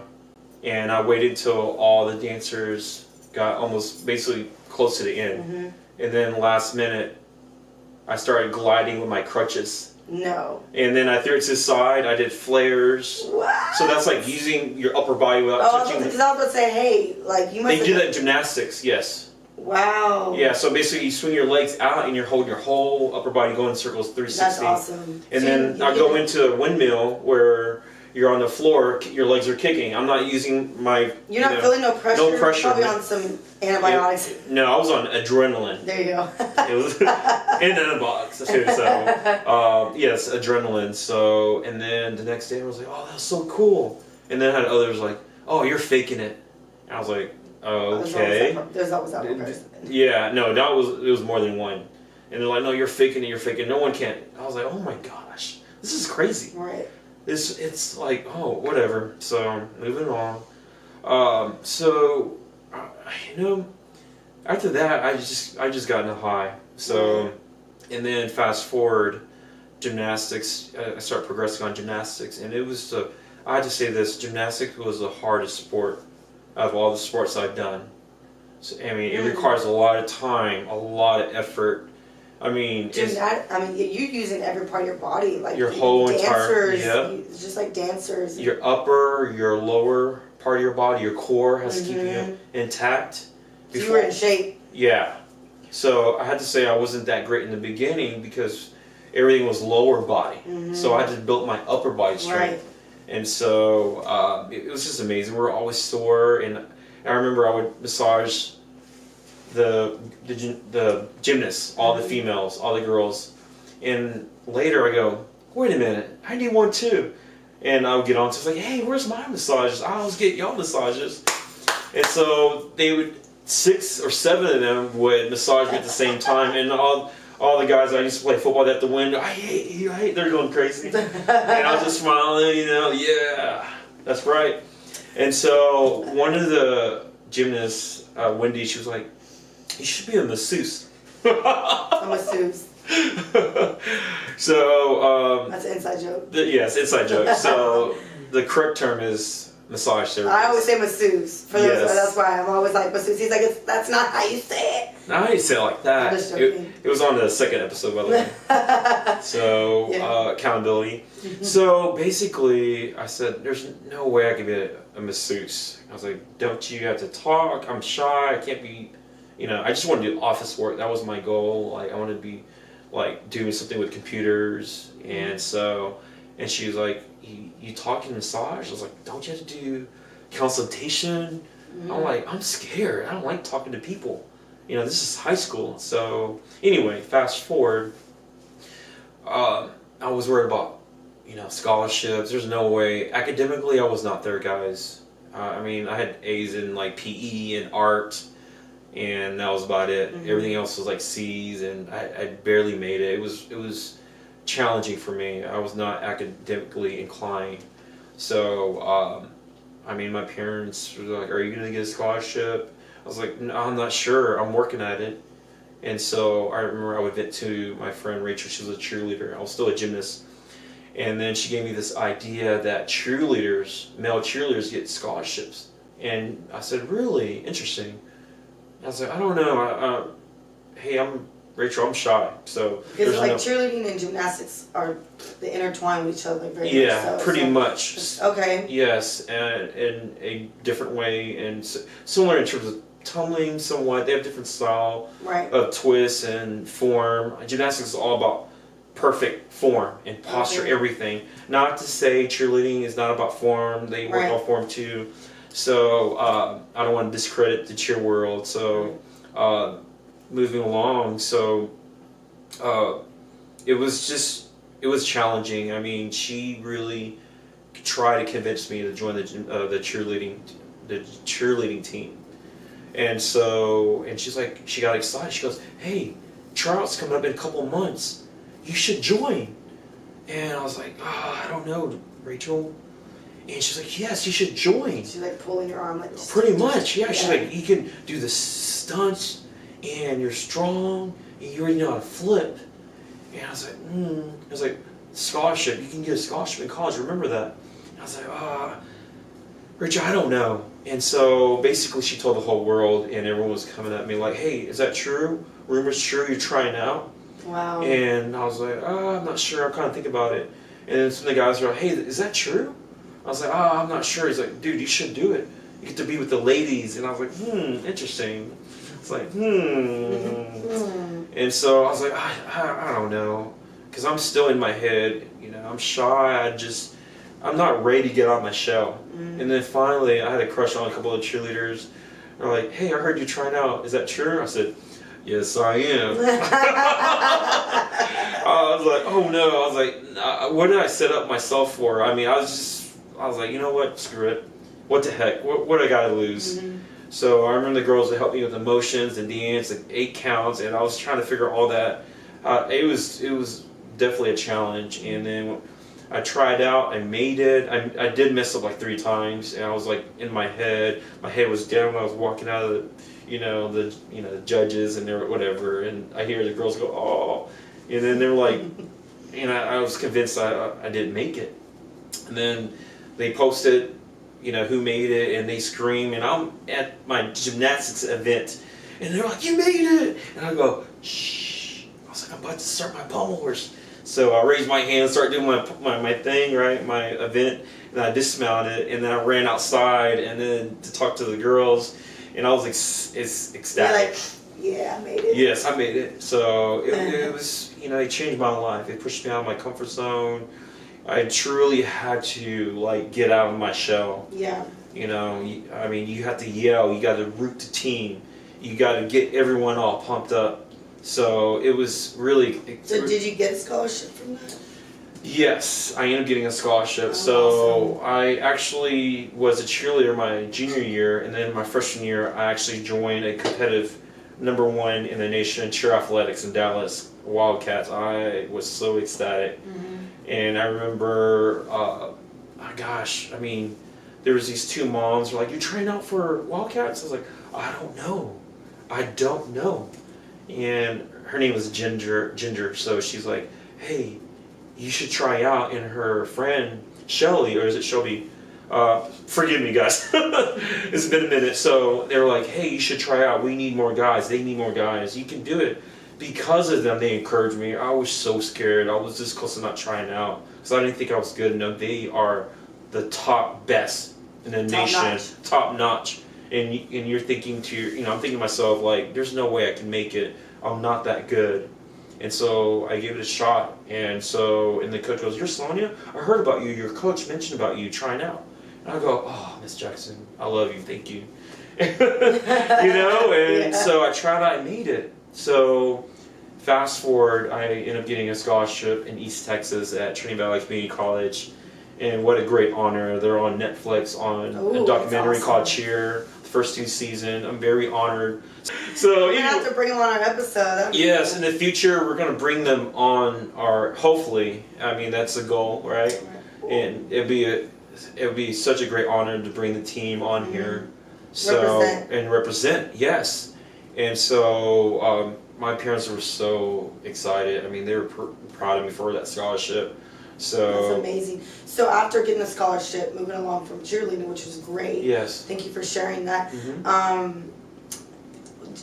and I waited till all the dancers got almost basically close to the end, and then last minute, I started gliding with my crutches. No. And then I threw it to the side. I did flares. What? So that's like using your upper body without touching. Because I was about to say, hey, like you must. They do that in gymnastics, yes. Wow. Yeah, so basically you swing your legs out and you're holding your whole upper body going in circles 360. That's awesome. And then I go into a windmill where you're on the floor, your legs are kicking. I'm not using my... You're not feeling no pressure? No pressure. Probably on some antibiotics. No, I was on adrenaline. There you go. It was in a box too, so yes, adrenaline. So, and then the next day I was like, "Oh, that's so cool." And then I had others like, "Oh, you're faking it." And I was like, "Okay." There's always that one person. Yeah, no, it was more than one. And they're like, "No, you're faking it. You're faking it. No one can." I was like, "Oh my gosh, this is crazy." Right. It's like, oh, whatever. So moving on. You know, after that, I just got in a high. So, and then fast forward, gymnastics. I started progressing on gymnastics, and it was I had to say this: gymnastics was the hardest sport of all the sports I've done. So, I mean, it requires a lot of time, a lot of effort. I mean, you're using every part of your body, like your whole entire, it's just like dancers. Your upper, your lower part of your body, your core has to keep you intact. So you were in shape. Yeah. So I had to say I wasn't that great in the beginning because everything was lower body. So I had to build my upper body strength. Right. And so it was just amazing. We were always sore, and I remember I would massage the gymnasts, all the females, all the girls, and later I go, "Wait a minute, I need one too," and I would get on to like, "Hey, where's my massages? I always get y'all massages," and so they would 6 or 7 of them would massage me at the same time, and all the guys I used to play football at the window, I hate you, I hate. They're going crazy, and I was just smiling, yeah, that's right. And so one of the gymnasts, Wendy, she was like, "You should be a masseuse." A masseuse. So that's an inside joke. Yes, inside joke. So the correct term is massage therapist. I always say masseuse. For Yes. those, that's why I'm always like masseuse. He's like, that's not how you say it. No, I didn't say it like that. I'm just joking. It was on the second episode, by the way. So Yeah. accountability. So basically, I said, "There's no way I could be a masseuse." I was like, "Don't you have to talk? I'm shy. I can't be." I just want to do office work. That was my goal. Like I wanted to be, like doing something with computers, and she was like, "You talk in massage?" I was like, "Don't you have to do consultation?" I'm like, "I'm scared. I don't like talking to people. This is high school." So anyway, fast forward. I was worried about, scholarships. There's no way. Academically, I was not there, guys. I had A's in like PE and art. And that was about it. Everything else was like C's, and I barely made it. It was challenging for me. I was not academically inclined. So, my parents were like, "Are you going to get a scholarship?" I was like, "No, I'm not sure. I'm working at it." And so I remember I would vent to my friend Rachel. She was a cheerleader. I was still a gymnast. And then she gave me this idea that male cheerleaders get scholarships. And I said, "Really? Interesting." I was like, "I don't know. Hey, I'm Rachel. I'm shy, so." Because cheerleading and gymnastics they intertwine with each other very much. Yeah, pretty much. Okay. Yes, and in a different way, and similar in terms of tumbling, somewhat. They have different style of twists and form. Gymnastics is all about perfect form and posture, everything. Not to say cheerleading is not about form. They work on form too. So I don't want to discredit the cheer world. So moving along, it was challenging. She really tried to convince me to join the cheerleading team, and she's like, she got excited. She goes, "Hey, tryouts coming up in a couple months. You should join." And I was like, "I don't know, Rachel." And she's like, "Yes, you should join." She's like pulling your arm, like pretty much, yeah. She's like, "You can do the stunts, and you're strong, and you already know how to flip." And I was like, "Scholarship, you can get a scholarship in college. Remember that?" And I was like, "Rachel, I don't know." And so basically, she told the whole world, and everyone was coming at me like, "Hey, is that true? Rumors true? You're trying out?" Wow. And I was like, "I'm not sure. I'm kind of thinking about it." And then some of the guys were like, "Hey, is that true?" I was like, "I'm not sure." He's like, "Dude, you should do it. You get to be with the ladies." And I was like, interesting. It's like, And so I was like, I don't know. Because I'm still in my head. I'm shy. I'm not ready to get out of my shell. And then finally, I had a crush on a couple of cheerleaders. They're like, "Hey, I heard you trying out. Is that true?" I said, "Yes, I am." I was like, "Oh no." I was like, "What did I set up myself for?" I was like, "You know what? Screw it. What the heck? What do I got to lose?" So I remember the girls that helped me with emotions and dance, like 8 counts, and I was trying to figure all that. It was definitely a challenge. And then I tried out. I made it. I did mess up like 3 times, and I was like in my head. My head was down when I was walking out of the judges and their whatever. And I hear the girls go, "Oh," and then they're like, I was convinced I didn't make it. And then they posted, who made it, and they scream, and I'm at my gymnastics event, and they're like, "You made it!" And I go, "Shh." I was like, "I'm about to start my pommel horse." So I raised my hand, started doing my thing, right, my event, and I dismounted, and then I ran outside, and then to talk to the girls, and I was ecstatic. You're like, "Yeah, I made it." Yes, I made it. So it was, it changed my life. It pushed me out of my comfort zone. I truly had to get out of my shell. Yeah. You have to yell. You got to root the team. You got to get everyone all pumped up. So it was really. So did you get a scholarship from that? Yes, I ended up getting a scholarship. Oh, so awesome. I actually was a cheerleader my junior year, and then my freshman year I actually joined a competitive #1 in the nation in cheer athletics in Dallas, Wildcats. I was so ecstatic. And I remember, gosh, I mean, there was these 2 moms who were like, "You train out for Wildcats?" I was like, I don't know. And her name was Ginger, so she's like, "Hey, you should try out." And her friend, Shelly, or is it Shelby? Forgive me, guys. It's been a minute. So they were like, "Hey, you should try out. We need more guys. They need more guys. You can do it." Because of them, they encouraged me. I was so scared. I was this close to not trying out because I didn't think I was good enough. They are the top best in the nation, top notch. And you're thinking I'm thinking to myself, like, there's no way I can make it. I'm not that good. And so I gave it a shot. And the coach goes, "You're Sanya? I heard about you. Your coach mentioned about you trying out." And I go, "Oh, Miss Jackson, I love you. Thank you." So I tried out and made it. So fast forward, I ended up getting a scholarship in East Texas at Trinity Valley Community College. And what a great honor. They're on Netflix on a documentary called Cheer, the first 2 seasons. I'm very honored. So we're going to have to bring them on our episode. Yes, in the future, we're going to bring them on hopefully, I mean, that's the goal, right? And it would be such a great honor to bring the team on here. So represent, yes. And so my parents were so excited. I mean, they were proud of me for that scholarship. So that's amazing. So after getting a scholarship, moving along from cheerleading, which was great. Yes. Thank you for sharing that.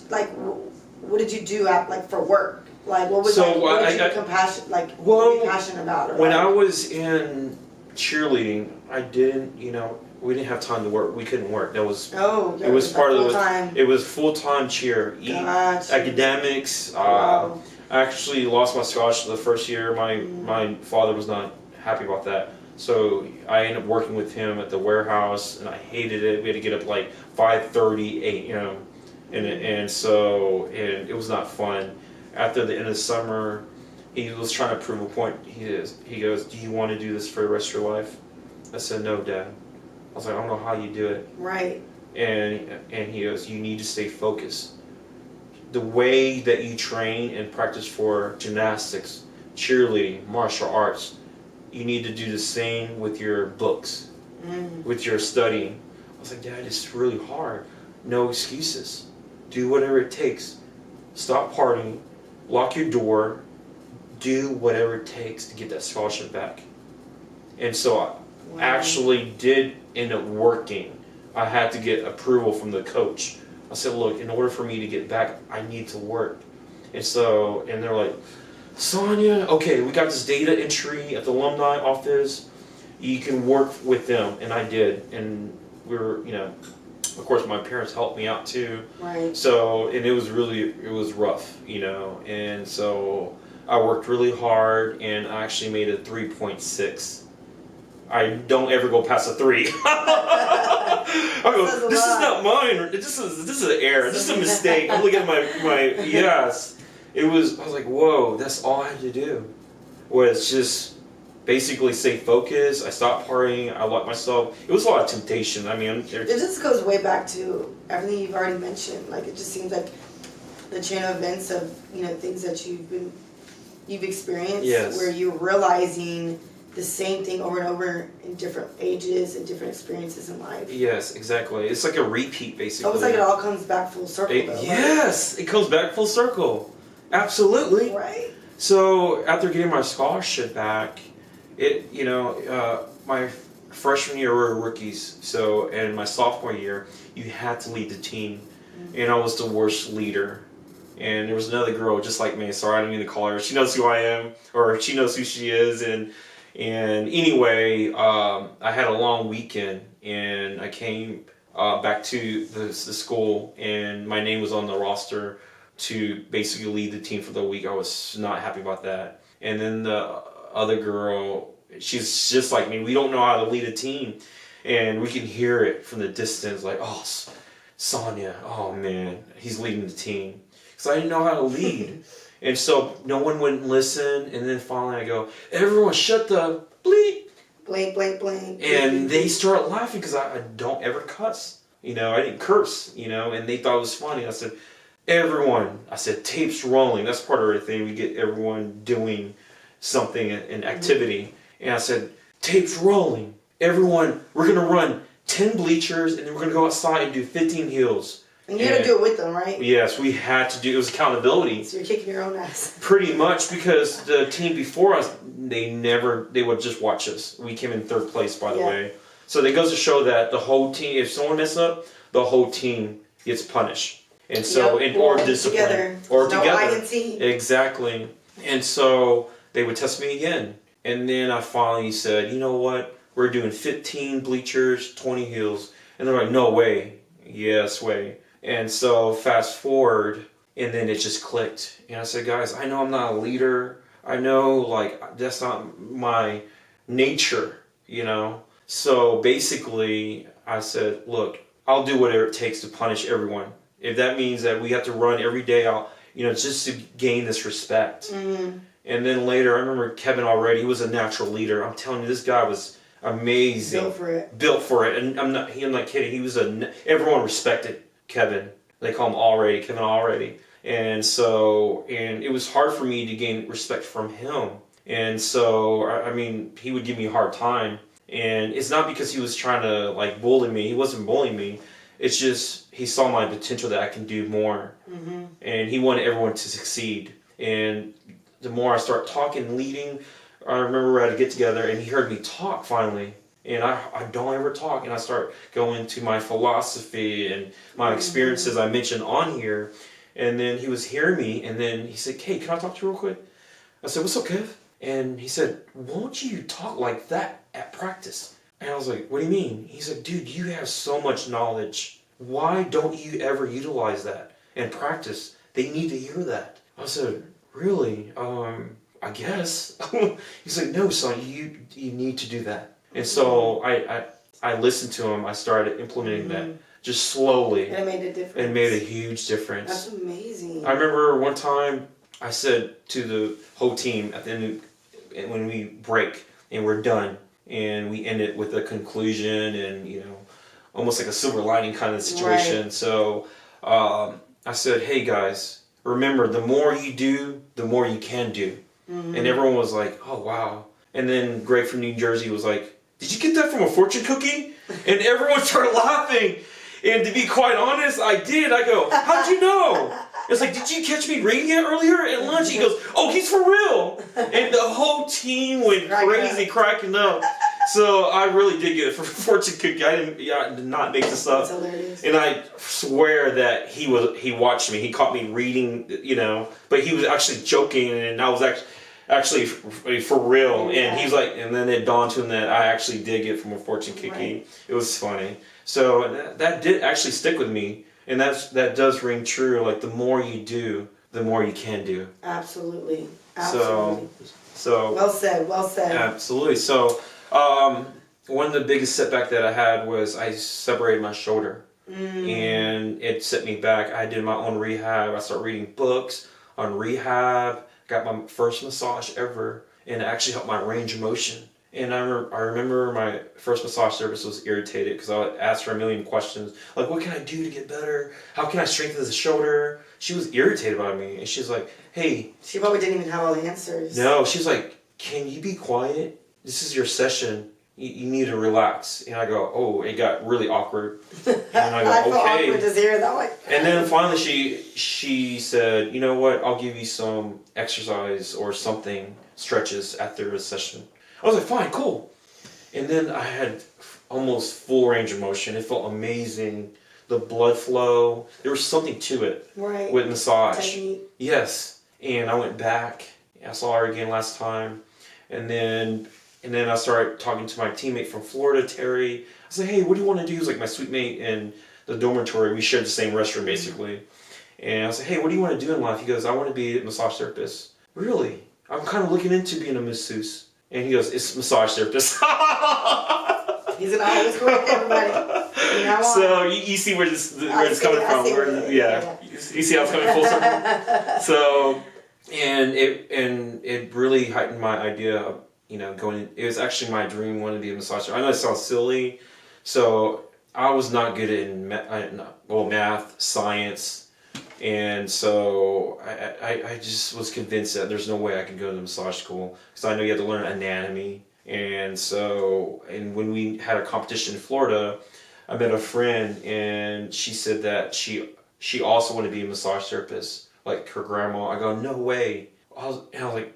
Like, what did you do for work? Like, what was what did you compassion be passionate about? When I was in cheerleading, I didn't, we didn't have time to work. We couldn't work. That was it was part of it was full-time cheer, academics. Wow. I actually lost my scholarship the first year. My father was not happy about that. So I ended up working with him at the warehouse, and I hated it. We had to get up like 5:30, 8 a.m. And it was not fun. After the end of the summer, he was trying to prove a point. He goes, "Do you want to do this for the rest of your life?" I said, "No, Dad." I was like, "I don't know how you do it." Right. And he goes, "You need to stay focused. The way that you train and practice for gymnastics, cheerleading, martial arts, you need to do the same with your books, with your studying." I was like, "Dad, it's really hard." No excuses. Do whatever it takes. Stop partying. Lock your door. Do whatever it takes to get that scholarship back. And so I actually did end up working. I had to get approval from the coach. I said, "Look, in order for me to get back, I need to work." And they're like, "Sanya, okay, we got this data entry at the alumni office. You can work with them." And I did. And we were, of course, my parents helped me out too. Right. So, and it was rough, And so I worked really hard, and I actually made a 3.6. I don't ever go past a 3. I go, "This is not mine. This is an error. This is a mistake." I'm looking at my yes. I was like, whoa, that's all I had to do. Was just basically stay focused. I stopped partying. I locked myself. It was a lot of temptation. I mean, it just goes way back to everything you've already mentioned. Like, it just seems like the chain of events of things that you've experienced, where you're realizing the same thing over and over in different ages and different experiences in life. Yes, exactly. It's like a repeat, basically. Almost like it all comes back full circle, though. Yes, it comes back full circle. Absolutely. Right. So after getting my scholarship back, my freshman year we were rookies. So, and my sophomore year, you had to lead the team, and I was the worst leader. And there was another girl just like me. Sorry, I didn't mean to call her. She knows who I am, or she knows who she is. And anyway, I had a long weekend, and I came back to the school, and my name was on the roster to basically lead the team for the week. I was not happy about that. And then the other girl, she's just like me. We don't know how to lead a team, and we can hear it from the distance, like, "Oh, Sanya, oh man, he's leading the team." Because I didn't know how to lead. And so no one wouldn't listen. And then finally I go, "Everyone shut the bleep." Blank, blank, blank. And they start laughing because I don't ever cuss. I didn't curse, and they thought it was funny. I said, everyone, I said, tapes rolling. That's part of our thing. We get everyone doing something, an activity. And I said, tapes rolling. Everyone, we're going to run 10 bleachers, and then we're going to go outside and do 15 heels. And you had to do it with them, right? Yes, we had to do it. It was accountability. So you're kicking your own ass. Pretty much, because the team before us, they would just watch us. We came in 3rd place, by the way. So it goes to show that the whole team, if someone messes up, the whole team gets punished. And so, or discipline. Or together. Exactly. And so they would test me again. And then I finally said, you know what? We're doing 15 bleachers, 20 heels. And they're like, no way. Yes, way. And so fast forward, and then it just clicked. And I said, guys, I know I'm not a leader. I know, like, that's not my nature, you know? So basically, I said, look, I'll do whatever it takes to punish everyone. If that means that we have to run every day, just to gain this respect. Mm-hmm. And then later, I remember Kevin already, he was a natural leader. I'm telling you, this guy was amazing. Built for it. And I'm not kidding. He was everyone respected Kevin. They call him Kevin Already. And so, and it was hard for me to gain respect from him. And so, I mean, he would give me a hard time. And it's not because he was trying to, like, bully me. He wasn't bullying me. It's just, he saw my potential that I can do more. Mm-hmm. And he wanted everyone to succeed. And the more I start talking, leading, I remember we had to get together, and he heard me talk finally. And I don't ever talk, and I start going to my philosophy and my experiences I mentioned on here. And then he was hearing me, and then he said, "Hey, can I talk to you real quick?" I said, "What's up, Kev?" And he said, "Won't you talk like that at practice?" And I was like, "What do you mean?" He's like, "Dude, you have so much knowledge. Why don't you ever utilize that and practice? They need to hear that." I said, "Really? I guess." He's like, "No, son, you need to do that." And so I listened to him. I started implementing that just slowly. And it made a difference. It made a huge difference. That's amazing. I remember one time I said to the whole team at the end, when we break and we're done, and we end it with a conclusion and, almost like a silver lining kind of situation. Right. So I said, "Hey guys, remember, the more you do, the more you can do." Mm-hmm. And everyone was like, "Oh, wow." And then Greg from New Jersey was like, "Did you get that from a fortune cookie?" And everyone started laughing. And to be quite honest, I did. I go, "How'd you know?" It's like, "Did you catch me reading it earlier at lunch?" He goes, "Oh, he's for real." And the whole team went crazy, cracking up. So I really did get it from a fortune cookie. I did not make this up. That's hilarious. And I swear that he watched me. He caught me reading, but he was actually joking, and I was actually for real. Yeah. And he's like, and then it dawned to him that I actually did get it from a fortune cookie. Right. It was funny. So that did actually stick with me. And that does ring true. Like, the more you do, the more you can do. Absolutely. So well said. Absolutely. So one of the biggest setback that I had was I separated my shoulder. And it set me back. I did my own rehab. I started reading books on rehab. Got my first massage ever, and it actually helped my range of motion. And I remember my first massage therapist was irritated because I asked her a million questions, like, "What can I do to get better? How can I strengthen the shoulder?" She was irritated by me, and she's like, "Hey." She probably didn't even have all the answers. No, she's like, "Can you be quiet? This is your session. You need to relax." And I go, "Oh," it got really awkward. And I go, "Okay." I feel awkward to hear that. And then finally she said, "You know what? I'll give you some exercise or something, stretches after the session." I was like, "Fine, cool." And then I had almost full range of motion. It felt amazing. The blood flow. There was something to it. Right. With massage. Technique. Yes. And I went back. I saw her again last time. And then I started talking to my teammate from Florida, Terry. I said, "Hey, what do you want to do?" He was like my suite mate in the dormitory. We shared the same restroom, basically. And I said, "Hey, what do you want to do in life?" He goes, "I want to be a massage therapist." "Really? I'm kind of looking into being a masseuse." And he goes, "It's massage therapist." He's an always correct everybody. So you see where it's coming from. You see how it's coming full circle. So, and it really heightened my idea of, going. It was actually my dream, wanting to be a massage therapist. I know it sounds silly. So I was not good in math, science. And so I just was convinced that there's no way I could go to massage school because I know you have to learn anatomy. And when we had a competition in Florida, I met a friend and she said that she also wanted to be a massage therapist, like her grandma. I go, no way. And I was like,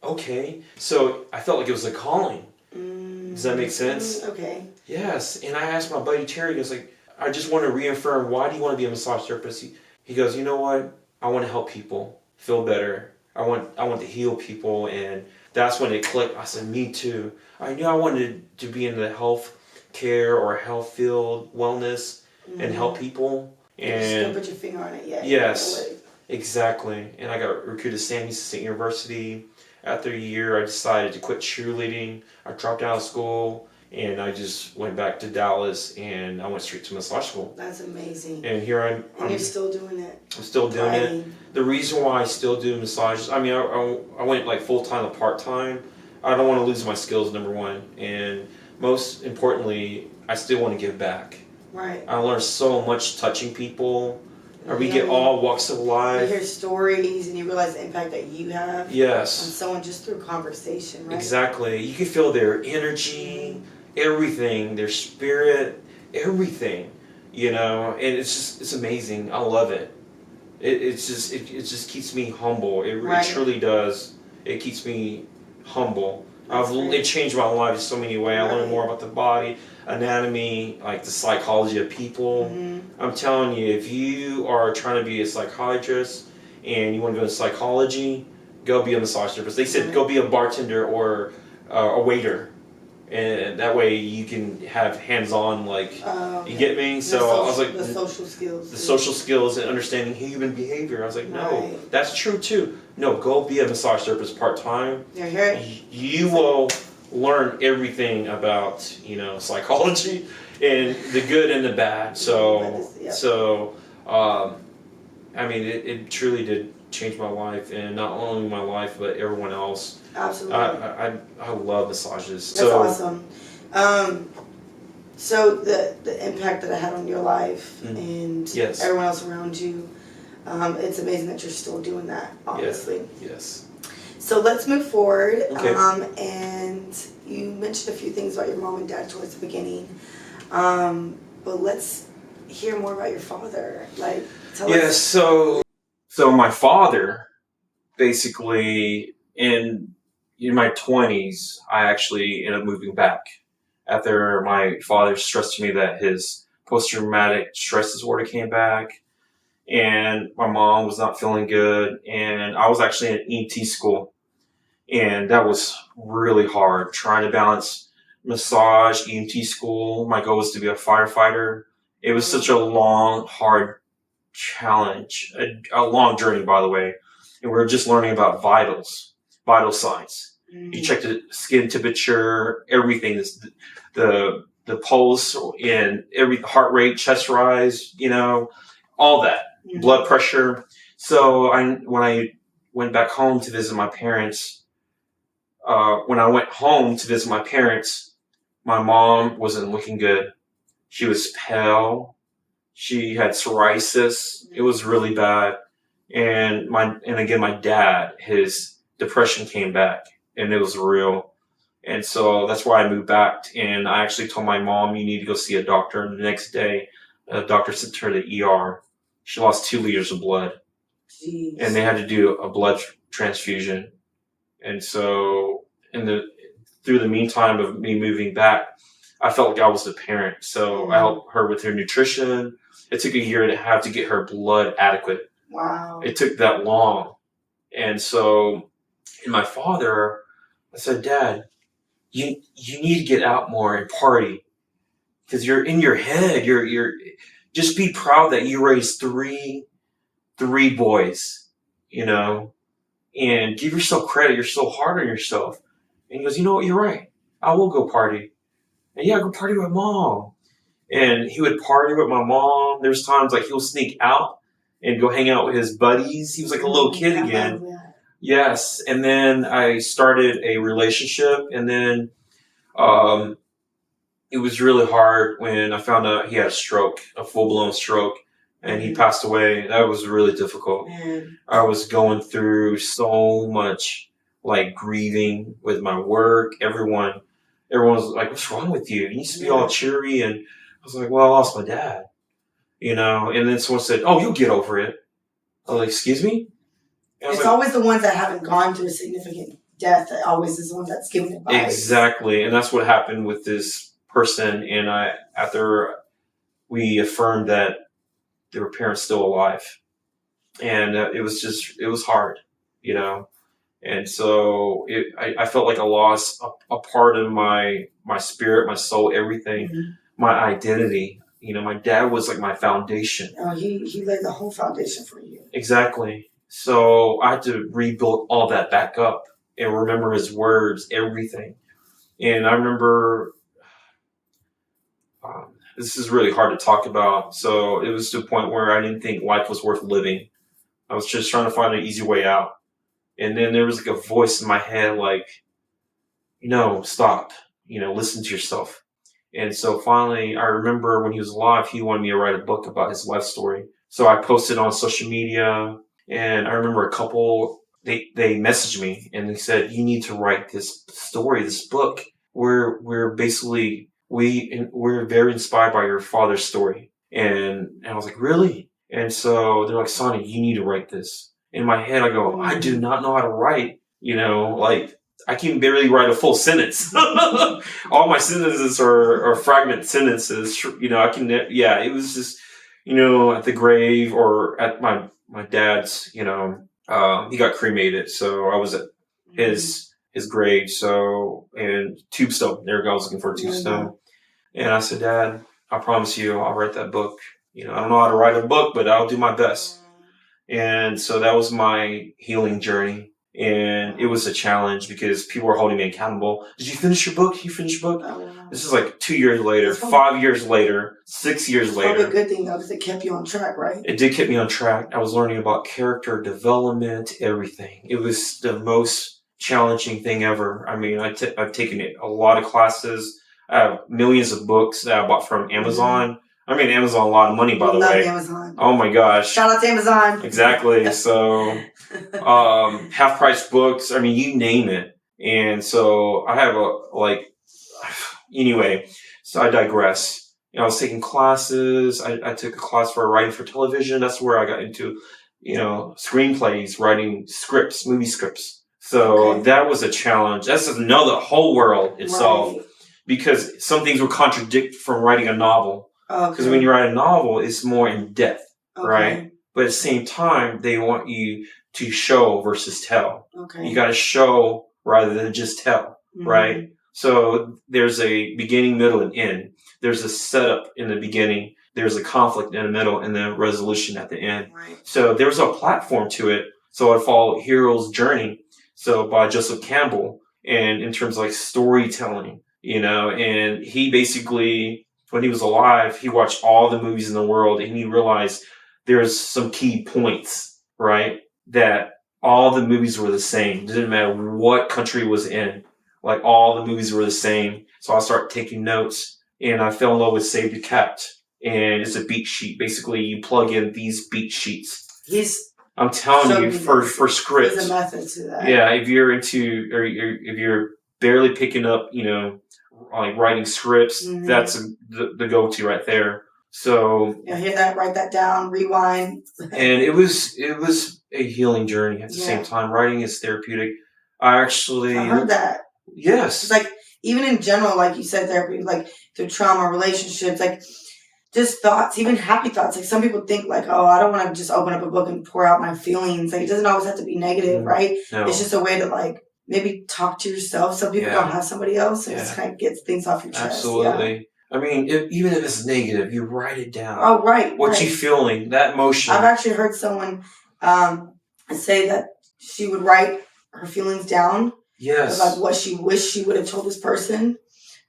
okay. So I felt like it was a calling. Does that make sense? Okay. Yes. And I asked my buddy Terry, he was like, I just want to reaffirm, why do you want to be a massage therapist? He goes, you know what? I want to help people feel better. I want to heal people. And that's when it clicked. I said, me too. I knew I wanted to be in the health care or health field, wellness, and help people. And you just don't put your finger on it yet. Yes, exactly. And I got recruited to Sam Houston State University. After a year, I decided to quit cheerleading. I dropped out of school. And I just went back to Dallas and I went straight to massage school. That's amazing. And here I'm. And you're still doing it. I'm still doing it. The reason why I still do massages, I mean, I went like full-time to part-time. I don't want to lose my skills, number one. And most importantly, I still want to give back. Right. I learned so much touching people. Or we get all walks of life. You hear stories and you realize the impact that you have. Yes. On someone just through conversation, right? Exactly. You can feel their energy, everything, their spirit, everything, you know, and it's amazing. I love it. It just keeps me humble. It truly does. It keeps me humble. It changed my life in so many ways. I learned more about the body, anatomy, like the psychology of people. I'm telling you, if you are trying to be a psychiatrist and you want to go into psychology, go be a massage therapist. They said go be a bartender or a waiter. And that way you can have hands-on, like, you get me? So I was like... The social skills. The social skills and understanding human behavior. I was like, no, that's true too. No, go be a massage therapist part-time. You will learn everything about, you know, psychology and the good and the bad. I mean, it truly did change my life, and not only my life, but everyone else. Absolutely. I love massages. That's awesome. So the impact that it had on your life and everyone else around you, it's amazing that you're still doing that, honestly. Yes. So let's move forward. Okay. And you mentioned a few things about your mom and dad towards the beginning. But let's hear more about your father. Like, tell us. So my father, basically, in my 20s, I actually ended up moving back after my father stressed to me that his post-traumatic stress disorder came back, and my mom was not feeling good, and I was actually in EMT school, and that was really hard, trying to balance massage, EMT school. My goal was to be a firefighter. It was such a long, hard challenge, a long journey, by the way, and we were just learning about vital signs. You check the skin temperature, everything, the pulse and heart rate, chest rise, you know, all that, blood pressure. So when I went back home to visit my parents, my mom wasn't looking good. She was pale. She had psoriasis. It was really bad. And again, my dad, his depression came back, and it was real. And so that's why I moved back. And I actually told my mom, you need to go see a doctor. And the next day, a doctor sent her to the ER. She lost 2 liters of blood. Jeez. And they had to do a blood transfusion. And so through the meantime of me moving back, I felt like I was the parent. So I helped her with her nutrition. It took a year and a half to get her blood adequate. Wow. It took that long. And so, and my father, I said, Dad, you need to get out more and party. Because you're in your head. You're just be proud that you raised three boys, you know, and give yourself credit. You're so hard on yourself. And he goes, you know what, you're right. I will go party. And yeah, go party with Mom. And he would party with my mom. There's times like he'll sneak out and go hang out with his buddies. He was like a little kid again. Yes. And then I started a relationship, and then it was really hard when I found out he had a stroke, a full-blown stroke. and he passed away. That was really difficult. Man. I was going through so much, like, grieving with my work. Everyone was like, "What's wrong with you? You used to be all cheery." And I was like, "Well, I lost my dad, you know." And then someone said, "Oh, you'll get over it." I was like, "Excuse me?" It's like, always the ones that haven't gone through a significant death that always is the one that's giving advice. Exactly, and that's what happened with this person. And after we affirmed that their parents still alive, and it was hard, you know. And so I felt like I lost a part of my spirit, my soul, everything, my identity. You know, my dad was like my foundation. Oh, he laid the whole foundation for you. Exactly. So I had to rebuild all that back up and remember his words, everything. And I remember, this is really hard to talk about. So it was to a point where I didn't think life was worth living. I was just trying to find an easy way out. And then there was like a voice in my head, like, stop, listen to yourself. And so finally, I remember when he was alive, he wanted me to write a book about his life story. So I posted on social media, and I remember a couple, they messaged me and they said, "You need to write this story, this book. We're basically, we're very inspired by your father's story." And I was like, "Really?" And so they're like, "Sanya, you need to write this." In my head, I go, "I do not know how to write, like, I can barely write a full sentence." All my sentences are fragment sentences. It was just, at the grave or at my dad's, he got cremated. So I was at his grave. So, and tombstone, there I was looking for a tombstone. And I said, "Dad, I promise you, I'll write that book. I don't know how to write a book, but I'll do my best." And so that was my healing journey. And it was a challenge because people were holding me accountable. "Did you finish your book? You finished your book?" This is like 2 years later, 5 years later, 6 years later. Probably a good thing though, because it kept you on track, right? It did keep me on track. I was learning about character development, everything. It was the most challenging thing ever. I mean, I've taken a lot of classes. I have millions of books that I bought from Amazon. I made Amazon a lot of money, by the way. Amazon. Oh my gosh. Shout out to Amazon. Exactly. So, half price books. I mean, you name it. And so I have anyway, so I digress. I was taking classes. I took a class for writing for television. That's where I got into, screenplays, writing scripts, movie scripts. So that was a challenge. That's another whole world itself, because some things would contradict from writing a novel. Because when you write a novel, it's more in depth, right? But at the same time, they want you to show versus tell. You got to show rather than just tell, right? So there's a beginning, middle, and end. There's a setup in the beginning. There's a conflict in the middle, and then a resolution at the end. So there's a platform to it. So I followed Hero's Journey, so by Joseph Campbell, and in terms of like storytelling, and he basically, when he was alive, he watched all the movies in the world, and he realized there's some key points, right? That all the movies were the same. It didn't matter what country it was in. Like, all the movies were the same. So I started taking notes, and I fell in love with Save the Cat. And it's a beat sheet. Basically, you plug in these beat sheets. I'm telling you, for scripts. There's a method to that. Yeah, if you're into, or if you're barely picking up, like writing scripts, that's the go-to right there. So hear that, write that down, rewind. And it was a healing journey at the same time. Writing is therapeutic. I heard that. Yes. It's like, even in general, like you said, therapy, like through trauma, relationships, like just thoughts, even happy thoughts. Like, some people think like, "Oh, I don't want to just open up a book and pour out my feelings." Like, it doesn't always have to be negative, right? No. It's just a way to like maybe talk to yourself. Some people don't have somebody else, so it just kind of gets things off your chest. Absolutely. I mean, even if it's negative, you write it down. Oh, right. What you feeling, that emotion. I've actually heard someone say that she would write her feelings down. Yes. Like what she wished she would have told this person,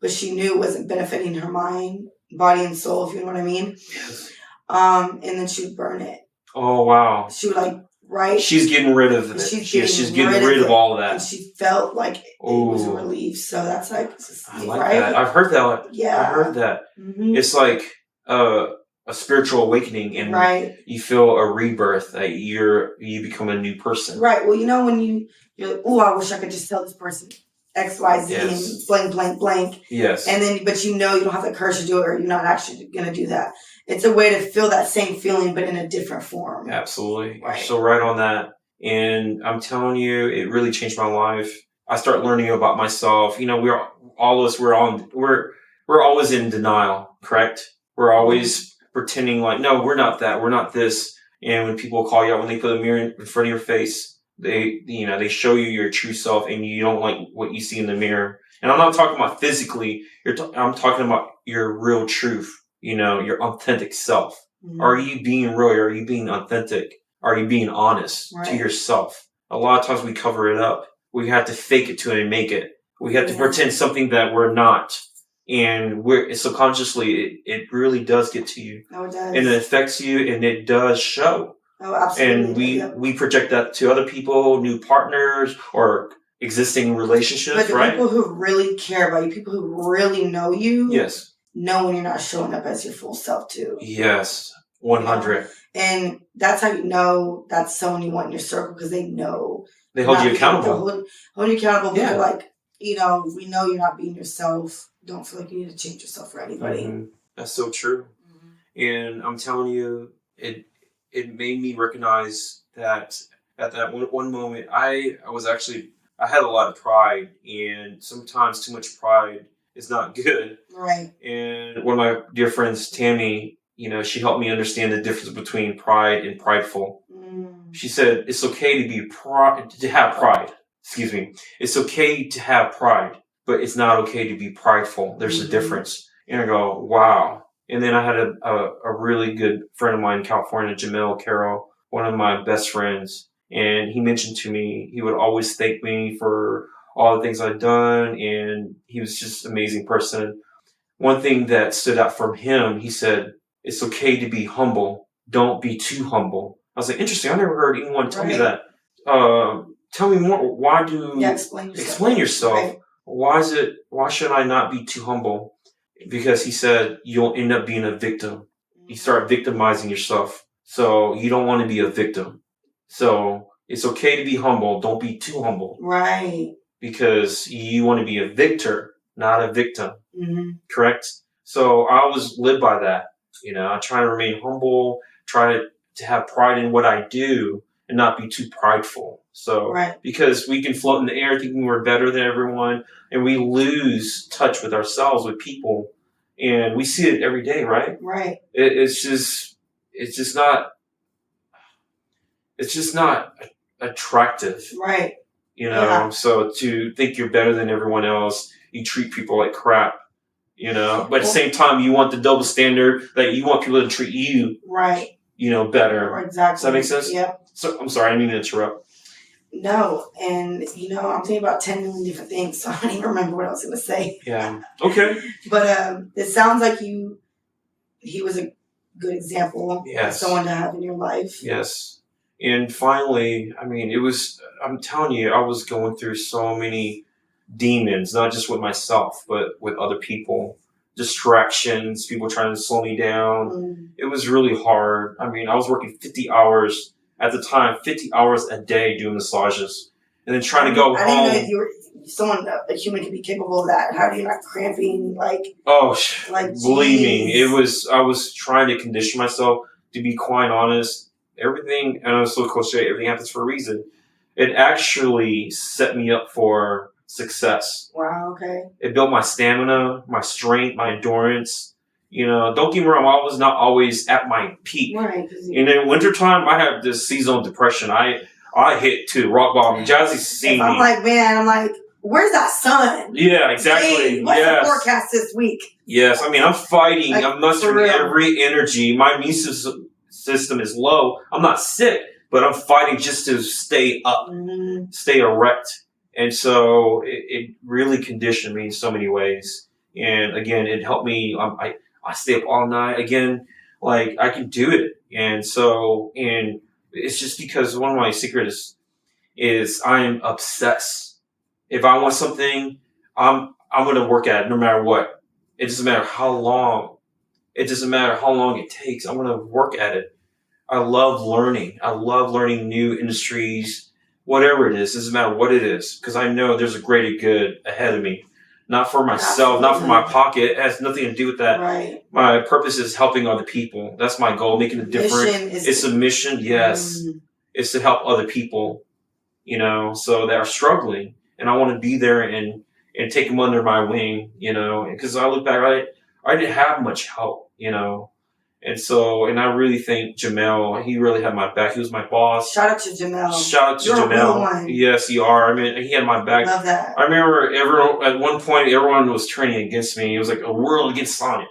but she knew it wasn't benefiting her mind, body, and soul, if you know what I mean. Yes. And then she would burn it. Oh, wow. She would like write. She's getting rid of it. She's getting rid of all of that. And she felt like it was a relief. So that's like, I like that. I've heard that. Yeah. I've heard that. It's like a a spiritual awakening, and you feel a rebirth. That you become a new person. Right. Well, when you're like, oh, I wish I could just tell this person X, Y, Z, and blank, blank, blank. Yes. And then, but you don't have the courage to do it, or you're not actually going to do that. It's a way to feel that same feeling, but in a different form. Absolutely. Right. You're so right on that. And I'm telling you, it really changed my life. I start learning about myself. We're always in denial, correct? We're always pretending like, no, we're not that, we're not this. And when people call you out, when they put a mirror in front of your face, they show you your true self, and you don't like what you see in the mirror. And I'm not talking about physically. I'm talking about your real truth. Your authentic self. Mm-hmm. Are you being real? Are you being authentic? Are you being honest to yourself? A lot of times we cover it up. We have to fake it to make it. We have to pretend something that we're not. And subconsciously, it really does get to you. Oh, it does. And it affects you, and it does show. Oh, absolutely. And we project that to other people, new partners, or existing relationships, but the right? people who really care about you, people who really know you, know when you're not showing up as your full self too. Yes, 100. And that's how you know that's someone you want in your circle, because they know. They hold you accountable. Hold you accountable. But they're like, we know you're not being yourself. Don't feel like you need to change yourself for anybody. Mm-hmm. That's so true. Mm-hmm. And I'm telling you, it made me recognize that at that one moment, I had a lot of pride, and sometimes too much pride is not good. Right. And one of my dear friends, Tammy, she helped me understand the difference between pride and prideful. She said, it's okay to have pride. Excuse me. It's okay to have pride, but it's not okay to be prideful. There's a difference. And I go, wow. And then I had a really good friend of mine in California, Jamel Carroll, one of my best friends. And he mentioned to me, he would always thank me for all the things I'd done. And he was just an amazing person. One thing that stood out from him, he said, it's okay to be humble. Don't be too humble. I was like, interesting. I never heard anyone tell me that. Tell me more. Why explain yourself? Right. Why should I not be too humble? Because he said, you'll end up being a victim. You start victimizing yourself. So you don't want to be a victim. So it's okay to be humble. Don't be too humble. Right. Because you want to be a victor, not a victim. Mm-hmm. Correct? So I always live by that. I try to remain humble, try to have pride in what I do, and not be too prideful. So, because we can float in the air thinking we're better than everyone, and we lose touch with ourselves, with people, and we see it every day, right? Right. It's just not attractive. Right. So to think you're better than everyone else, you treat people like crap. But at the same time, you want the double standard that you want people to treat you, better. Exactly. Does that make sense? Yep. So I'm sorry, I didn't mean to interrupt. No, and I'm thinking about 10 million different things, so I don't even remember what I was going to say. Yeah. Okay. But it sounds like he was a good example of someone to have in your life. Yes. And finally, I'm telling you, I was going through so many demons, not just with myself, but with other people. Distractions, people trying to slow me down. It was really hard. I was working 50 hours at the time, 50 hours a day doing massages, and then trying to go home. I didn't know if you were a human could be capable of that. How do you not cramping? Believe me, I was trying to condition myself to be quite honest. Everything, and I'm so cliche, everything happens for a reason. It actually set me up for success. Wow, okay. It built my stamina, my strength, my endurance. Don't get me wrong, I was not always at my peak. Right. And in wintertime, I had this seasonal depression. I hit to rock bottom. Jazzy seen me. I'm like, where's that sun? Yeah, exactly. Hey, what's the forecast this week? Yes, I'm fighting. I'm mustering every energy. My immune system is low. I'm not sick, but I'm fighting just to stay up, stay erect. And so it really conditioned me in so many ways. And again, it helped me. I stay up all night. Again, I can do it. And it's just because one of my secrets is I'm obsessed. If I want something, I'm going to work at it no matter what. It doesn't matter how long It doesn't matter how long it takes. I'm going to work at it. I love learning. I love learning new industries, whatever it is. It doesn't matter what it is, because I know there's a greater good ahead of me. Not for myself, not for my pocket. It has nothing to do with that. Right. My purpose is helping other people. That's my goal, making a difference. It's a mission, yes. It's to help other people, so that are struggling. And I want to be there and take them under my wing, because I look back, I didn't have much help, And I really think Jamel, he really had my back. He was my boss. Shout out to Jamel. Shout out to You're Jamel. A real one. Yes, you are. I mean, he had my back. Love that. I remember at one point, everyone was turning against me. It was like a world against Sanya,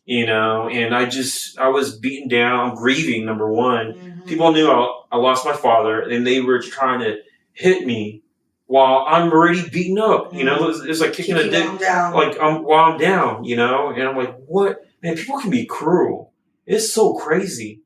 and I was beaten down, grieving, number one. Mm-hmm. People knew I lost my father, and they were trying to hit me while I'm already beaten up. It was like kicking a dick, while I'm down, and I'm like, what? Man, people can be cruel. It's so crazy.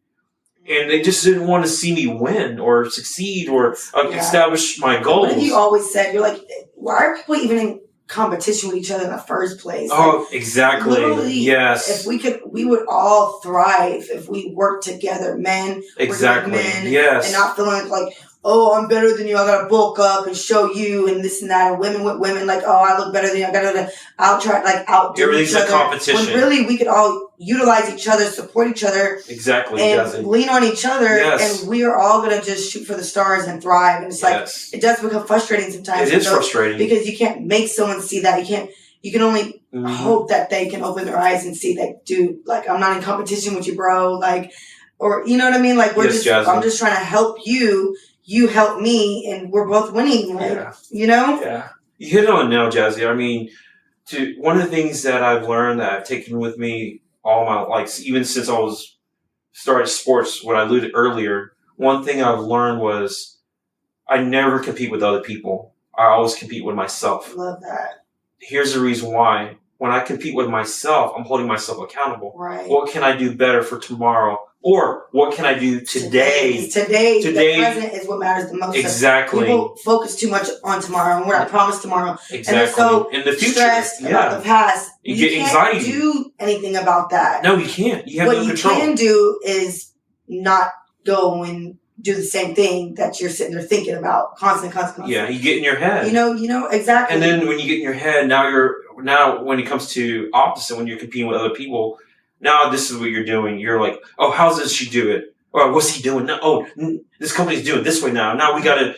And they just didn't want to see me win or succeed or establish my goals. What have you always said? You're like, why are people even in competition with each other in the first place? Oh, exactly. Literally, yes. If we would all thrive if we worked together, men. Exactly. Men, yes. And not feeling like, oh, I'm better than you. I gotta bulk up and show you and this and that. And women with women, like, oh, I look better than you. I gotta outdo Everything's each other. A competition. When really we could all utilize each other, support each other. Exactly. And Jazzy. lean on each other. Yes. And we are all gonna just shoot for the stars and thrive. And it's like, it does become frustrating sometimes. It is frustrating. Because you can't make someone see that. You can only hope that they can open their eyes and see that, dude, like, I'm not in competition with you, bro. Like, or, you know what I mean? Like, I'm just trying to help you. You help me, and we're both winning. Like, Yeah. You hit it on now, Jazzy. I mean, one of the things that I've learned that I've taken with me all my life, even since I started sports, what I alluded earlier, one thing I've learned was I never compete with other people. I always compete with myself. Love that. Here's the reason why. When I compete with myself, I'm holding myself accountable. Right. What can I do better for tomorrow? Or what can I do today? Today, the present is what matters the most. Exactly. People focus too much on tomorrow, and we're not promised tomorrow. Exactly. And they're so in the future, stressed about the past. You get anxiety. You can't do anything about that. No, you can't. You have no control. What you can do is not go and do the same thing that you're sitting there thinking about constantly. Yeah, you get in your head. Exactly. And then when you get in your head, now when it comes to opposite, when you're competing with other people, now this is what you're doing. You're like, oh, how does she do it? Or what's he doing? No, oh, this company's doing it this way now. Now we gotta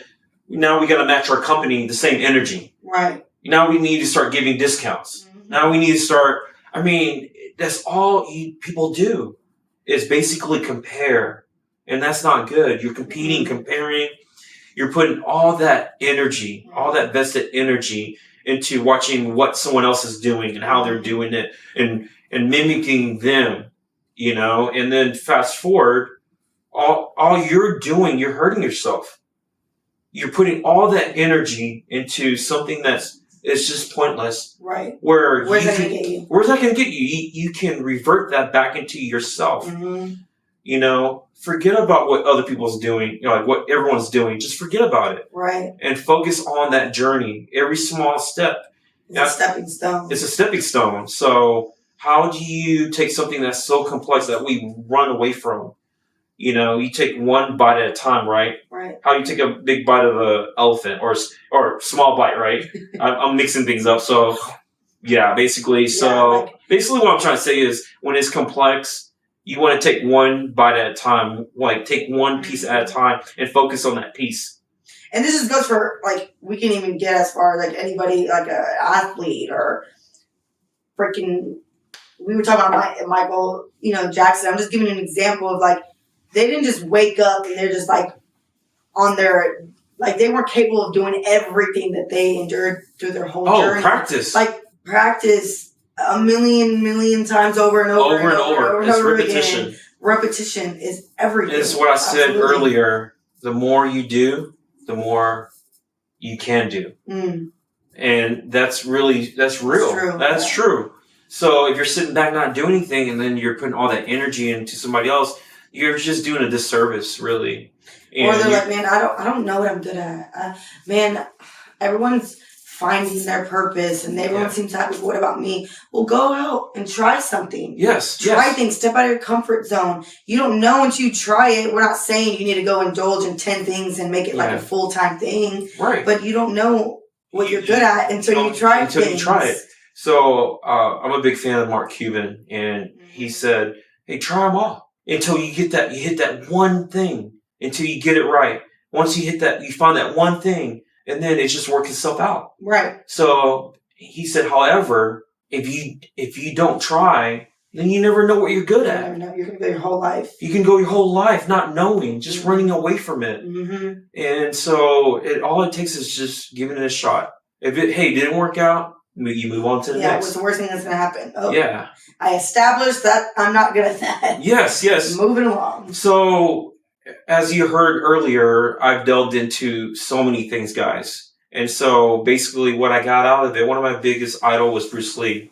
match our company the same energy. Right. Now we need to start giving discounts. Mm-hmm. Now we need to start. I mean, that's all people do is basically compare, and that's not good. You're competing, comparing. You're putting all that energy, all that vested energy into watching what someone else is doing and how they're doing it and mimicking them, and then fast forward, all you're doing, you're hurting yourself. You're putting all that energy into something it's just pointless. Right. Where's that going to get you? Where's that going to get you? You can revert that back into yourself. Mm-hmm. Forget about what other people's doing, like what everyone's doing. Just forget about it. Right. And focus on that journey. Every small step. It's a stepping stone. It's a stepping stone. So how do you take something that's so complex that we run away from? You take one bite at a time, right? Right. How do you take a big bite of an elephant or small bite, right? I'm mixing things up. So, yeah, basically. So basically what I'm trying to say is when it's complex, you want to take one bite at a time, like take one piece at a time and focus on that piece. And this just goes for, like, we can even get as far as, like, anybody, like an athlete or freaking, we were talking about Michael, Jackson. I'm just giving an example of, like, they didn't just wake up and they're just, like, on their, like, they weren't capable of doing everything that they endured through their whole journey. Practice. Like, practice a million times over and over It's repetition. Again. Repetition is everything. It's what I said earlier. The more you do, the more you can do. Mm. And that's real. That's true. So if you're sitting back not doing anything and then you're putting all that energy into somebody else, you're just doing a disservice, really. And or they're like, man, I don't know what I'm good at. Man, everyone's finding their purpose, and everyone Yeah. seems happy. What about me? Well, go out and try something. Yes. Try things. Step out of your comfort zone. You don't know until you try it. We're not saying you need to go indulge in 10 things and make it like a full-time thing. Right. But you don't know what you're good at until you try things. Until you try it. So I'm a big fan of Mark Cuban, and he said, "Hey, try them all until you get that. You hit that one thing until you get it right. Once you hit that, you find that one thing, and then it just works itself out." Right. So he said, however, if you don't try, then you never know what you're good at. You never know. You're gonna go your whole life. You can go your whole life not knowing, just running away from it. Mm-hmm. And so all it takes is just giving it a shot. If it didn't work out, you move on to the next. What's the worst thing that's going to happen? Oh, yeah. I established that I'm not good at that. Yes. Moving along. So, as you heard earlier, I've delved into so many things, guys. And so, basically, what I got out of it, one of my biggest idol was Bruce Lee.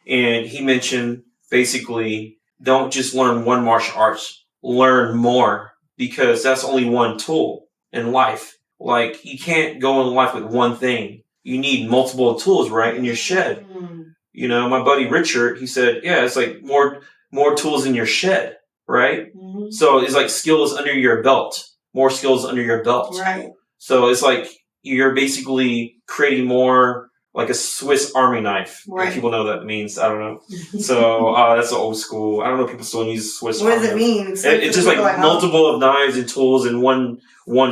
And he mentioned, basically, don't just learn one martial arts. Learn more. Because that's only one tool in life. Like, you can't go in life with one thing. You need multiple tools, right, in your shed. You know, my buddy Richard, he said, yeah, it's like more tools in your shed, right? Mm-hmm. So it's like skills under your belt, more skills under your belt. Right. So it's like you're basically creating more like a Swiss Army knife. Right. If people know what that means. I don't know. So that's the old school. I don't know if people still use Swiss Army. What does it mean? It's just like multiple of knives and tools in one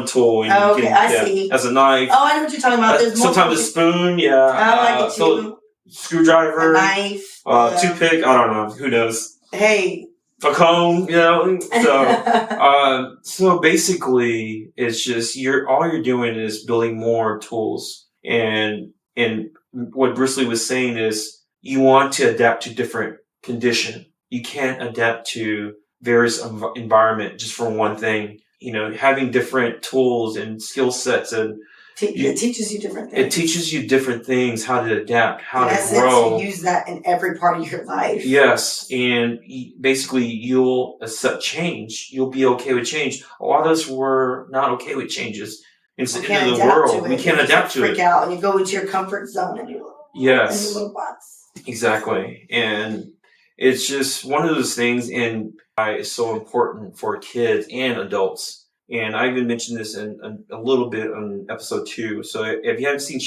tool. And okay, I see. As a knife. Oh, I know what you're talking about. There's sometimes a spoon, yeah. I like it too. Screwdriver. A knife. Toothpick. I don't know. Who knows? Hey. A comb, you know. So, so basically, it's just all you're doing is building more tools. And what Bruce Lee was saying is, you want to adapt to different condition. You can't adapt to various environment just for one thing. You know, having different tools and skill sets and it teaches you different things. It teaches you different things, how to adapt, how to grow. You use that in every part of your life. Yes, and basically you'll accept change. You'll be okay with change. A lot of us were not okay with changes. It's the end of the world. We can't adapt to it. Freak out, and you go into your comfort zone and you in your little box. Exactly, and it's just one of those things, and it's so important for kids and adults. And I even mentioned this in a little bit on episode 2. So if you haven't seen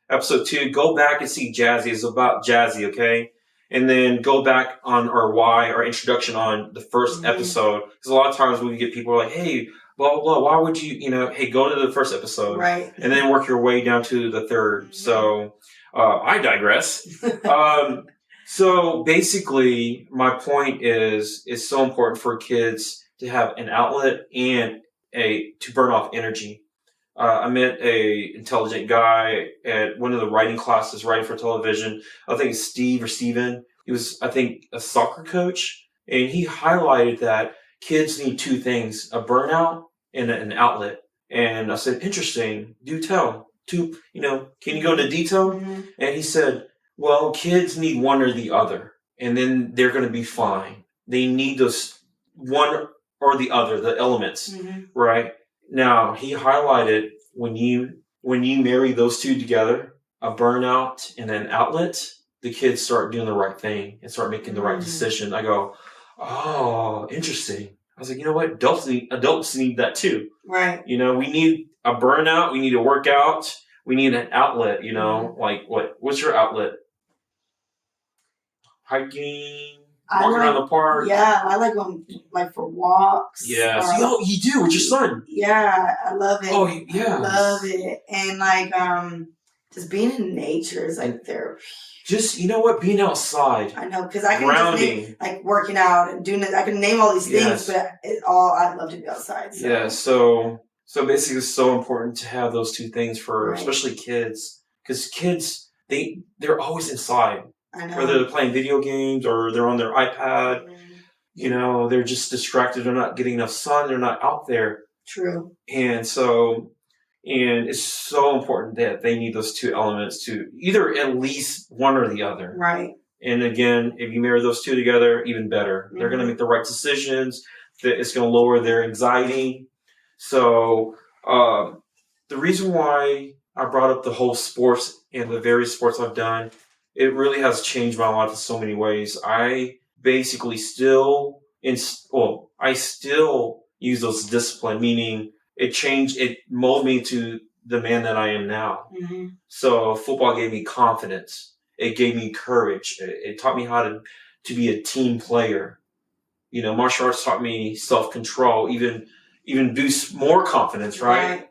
episode 2, go back and see Jazzy. It's about Jazzy, okay? And then go back on our introduction on the first episode. Because a lot of times when we get people like, hey, blah, blah, blah, why would you, hey, go to the first episode. Right. And then work your way down to the third. Mm-hmm. So I digress. So basically, my point is, it's so important for kids to have an outlet and to burn off energy. I met a intelligent guy at one of the writing classes, writing for television. I think it's Steve or Steven. He was, I think, a soccer coach. And he highlighted that kids need 2 things, a burnout and an outlet. And I said, interesting, do tell. Can you go into detail? Mm-hmm. And he said, well, kids need one or the other. And then they're going to be fine. They need those one or the other, the elements, right? Now, he highlighted when you marry those 2 together, a burnout and an outlet, the kids start doing the right thing and start making the right decision. I go, oh, interesting. I was like, you know what? Adults need that too. Right. We need a burnout. We need to work out. We need an outlet, like what's your outlet? Hiking. Walking around the park. Yeah, I like going for walks. Yes. You do with your son. Yeah, I love it. Oh, yeah. I love it. And just being in nature is like therapy. Just, being outside. I know, because I can grounding. just working out and doing it. I can name all these things, but I'd love to be outside. So. Yeah, so basically it's so important to have those 2 things for especially kids. Because kids, they're always inside. I know. Whether they're playing video games or they're on their iPad, they're just distracted. They're not getting enough sun. They're not out there. True. And it's so important that they need those 2 elements to either at least one or the other. Right. And again, if you marry those 2 together, even better. Mm-hmm. They're going to make the right decisions. It's going to lower their anxiety. So the reason why I brought up the whole sports and the various sports I've done. It really has changed my life in so many ways. I basically I still use those discipline, meaning it molded me to the man that I am now. Mm-hmm. So football gave me confidence. It gave me courage. It taught me how to be a team player. Martial arts taught me self-control, even boost more confidence, right?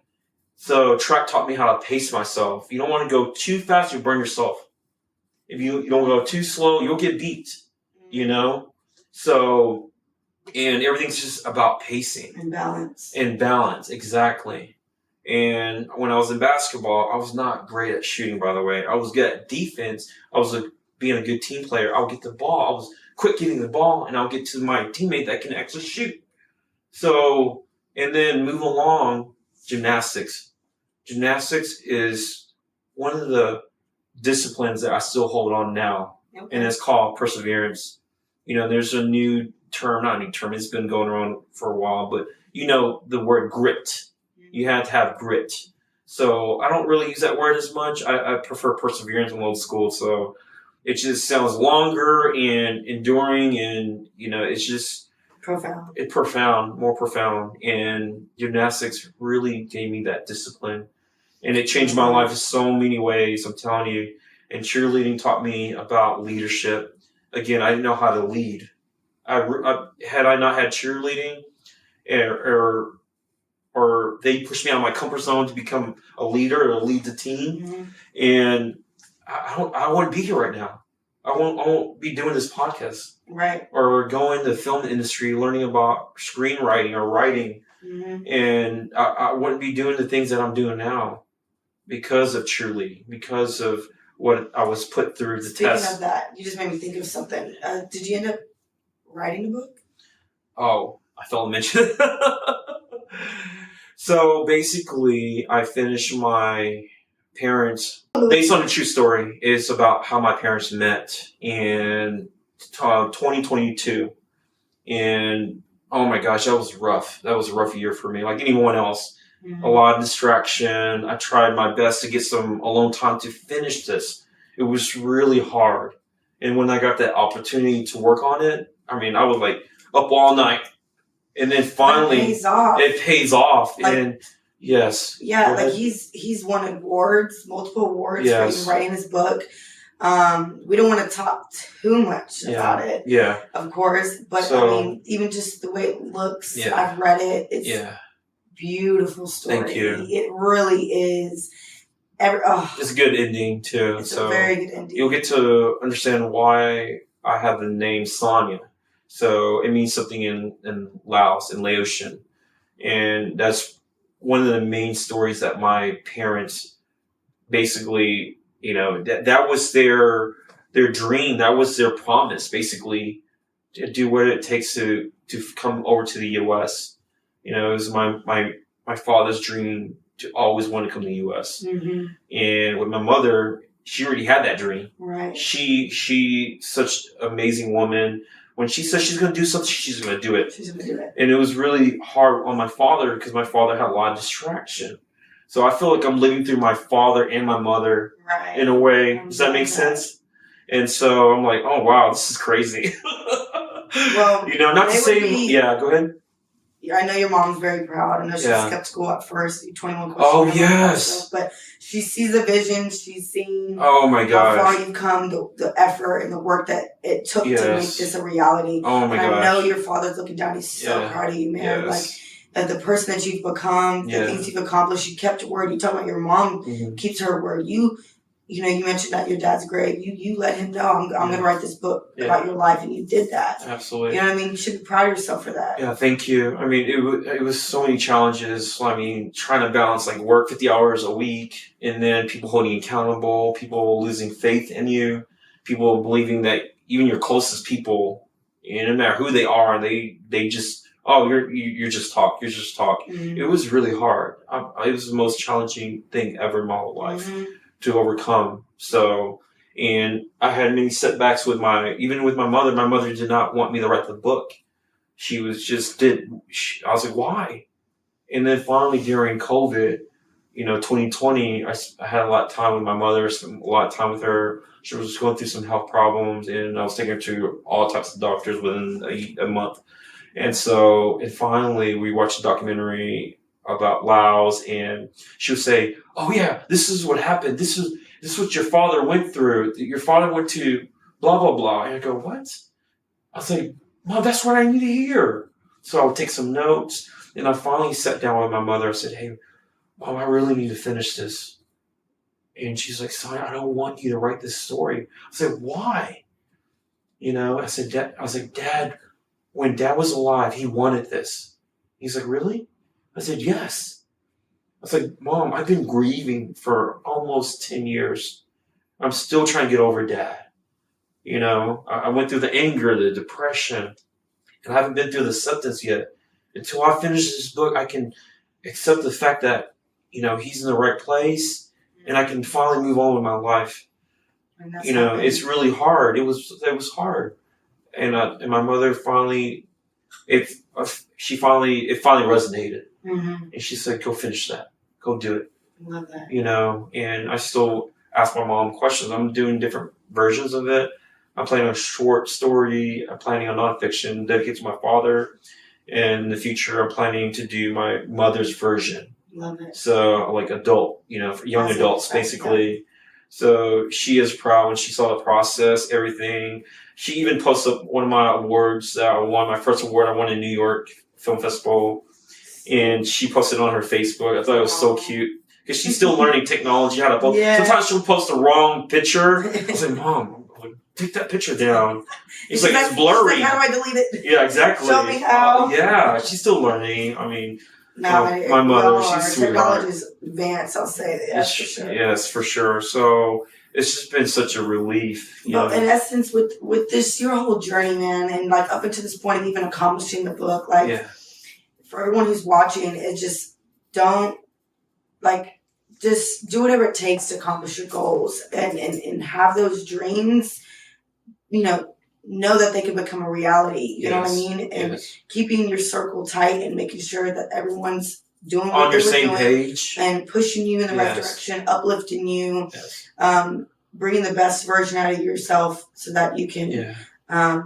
So track taught me how to pace myself. You don't want to go too fast, you burn yourself. If you don't go too slow, you'll get beat, So, and everything's just about pacing. And balance, exactly. And when I was in basketball, I was not great at shooting, by the way. I was good at defense. I was being a good team player. I would get the ball. I was quick getting the ball, and I'll get to my teammate that can actually shoot. So, and then move along, gymnastics. Gymnastics is one of the disciplines that I still hold on now, and it's called perseverance. There's a new term, not a new term, it's been going around for a while, but the word grit. You have to have grit. So I don't really use that word as much. I prefer perseverance in old school, so it just sounds longer and enduring, and it's just profound. It's more profound. And gymnastics really gave me that discipline. And it changed my life in so many ways, I'm telling you. And cheerleading taught me about leadership. Again, I didn't know how to lead. Had I not had cheerleading, or they pushed me out of my comfort zone to become a leader or lead the team, and I wouldn't be here right now. I won't be doing this podcast, right? Or going to the film industry, learning about screenwriting or writing, and I wouldn't be doing the things that I'm doing now. Because of cheerleading, because of what I was put through the test. Speaking of that, you just made me think of something. Did you end up writing a book? Oh, I failed to mention it. So basically, I finished my parents, based on a true story. It's about how my parents met in 2022. And oh my gosh, that was rough. That was a rough year for me, like anyone else. A lot of distraction. I tried my best to get some alone time to finish this. It was really hard. And when I got that opportunity to work on it, I was like up all night. And then finally it pays off. Like, and yes. Yeah, like he's won multiple awards for writing his book. We don't want to talk too much about it. Yeah. Of course. But even just the way it looks, I've read it. It's beautiful story. Thank you. It really is. It's a good ending too. It's a very good ending. You'll get to understand why I have the name Sanya. So it means something in Laos, in Laotian, and that's one of the main stories that my parents basically, that was their dream. That was their promise, basically, to do what it takes to come over to the U.S. It was my father's dream to always want to come to the U.S. And with my mother, she already had that dream. Right. She such an amazing woman. When she says she's going to do something, she's going to do it. She's going to do it. And it was really hard on my father because my father had a lot of distraction. So I feel like I'm living through my father and my mother in a way. Does that make sense? And so I'm like, oh, wow, this is crazy. Well, not to say, go ahead. I know your mom's very proud. I know she's skeptical at first. 21 questions. Oh, yes. But she sees the vision. She's seen how far you've come, the effort and the work that it took to make this a reality. Oh, my gosh. I know your father's looking down. He's so proud of you, man. Yes. Like, the person that you've become, the things you've accomplished, you kept your word. You talk about your mom keeps her word. You mentioned that your dad's grave. You let him know, I'm going to write this book about your life, and you did that. Absolutely. You know what I mean? You should be proud of yourself for that. Yeah, thank you. It was so many challenges. Trying to balance work 50 hours a week, and then people holding you accountable, people losing faith in you, people believing that even your closest people, no matter who they are, they just, you're just talk. You're just talk. It was really hard. It was the most challenging thing ever in my whole life. To overcome. So, and I had many setbacks even with my mother. My mother did not want me to write the book. She was I was like, why? And then finally during COVID, 2020, I had a lot of time with my mother, a lot of time with her. She was going through some health problems, and I was taking her to all types of doctors within a month. And finally, we watched a documentary about Laos, and she would say, "Oh yeah, this is what happened. This is what your father went through. Your father went to blah blah blah." And I go, "What?" I was like, "Mom, that's what I need to hear." So I would take some notes, and I finally sat down with my mother. I said, "Hey, Mom, I really need to finish this." And she's like, "Son, I don't want you to write this story." I said, "Why?" I said, I was like, "Dad, when Dad was alive, he wanted this." He's like, "Really?" I said, "Yes." I was like, "Mom, I've been grieving for almost 10 years. I'm still trying to get over Dad. I went through the anger, the depression, and I haven't been through the acceptance yet. Until I finish this book, I can accept the fact that, he's in the right place, and I can finally move on with my life." It's really hard. It was hard. And my mother finally, it finally resonated. Mm-hmm. And she said, "Go finish that. Go do it." Love that. And I still ask my mom questions. I'm doing different versions of it. I'm planning a short story. I'm planning a nonfiction dedicated to my father. And in the future, I'm planning to do my mother's version. Love it. So, like adult, for young adults, basically. Yeah. So she is proud when she saw the process, everything. She even posted up one of my awards that I won, my first award I won in New York Film Festival. And she posted it on her Facebook. I thought it was so cute. Because she's still learning technology, how to post. Yeah. Sometimes she'll post the wrong picture. I was like, "Mom, take that picture down." It's like, "It's blurry." Like, "How do I delete it?" Yeah, exactly. Show me how. Yeah, she's still learning. I mean, my mother, she's sweet. Technology's advanced, I'll say that. Yes, for sure. Yes, for sure. So it's just been such a relief. But in essence, with this, your whole journey, man, and like up until this point of even accomplishing the book, for everyone who's watching, it just just do whatever it takes to accomplish your goals and have those dreams, know that they can become a reality. You know what I mean? And keeping your circle tight and making sure that everyone's doing what on your same page and pushing you in the right direction, uplifting you, bringing the best version out of yourself so that you can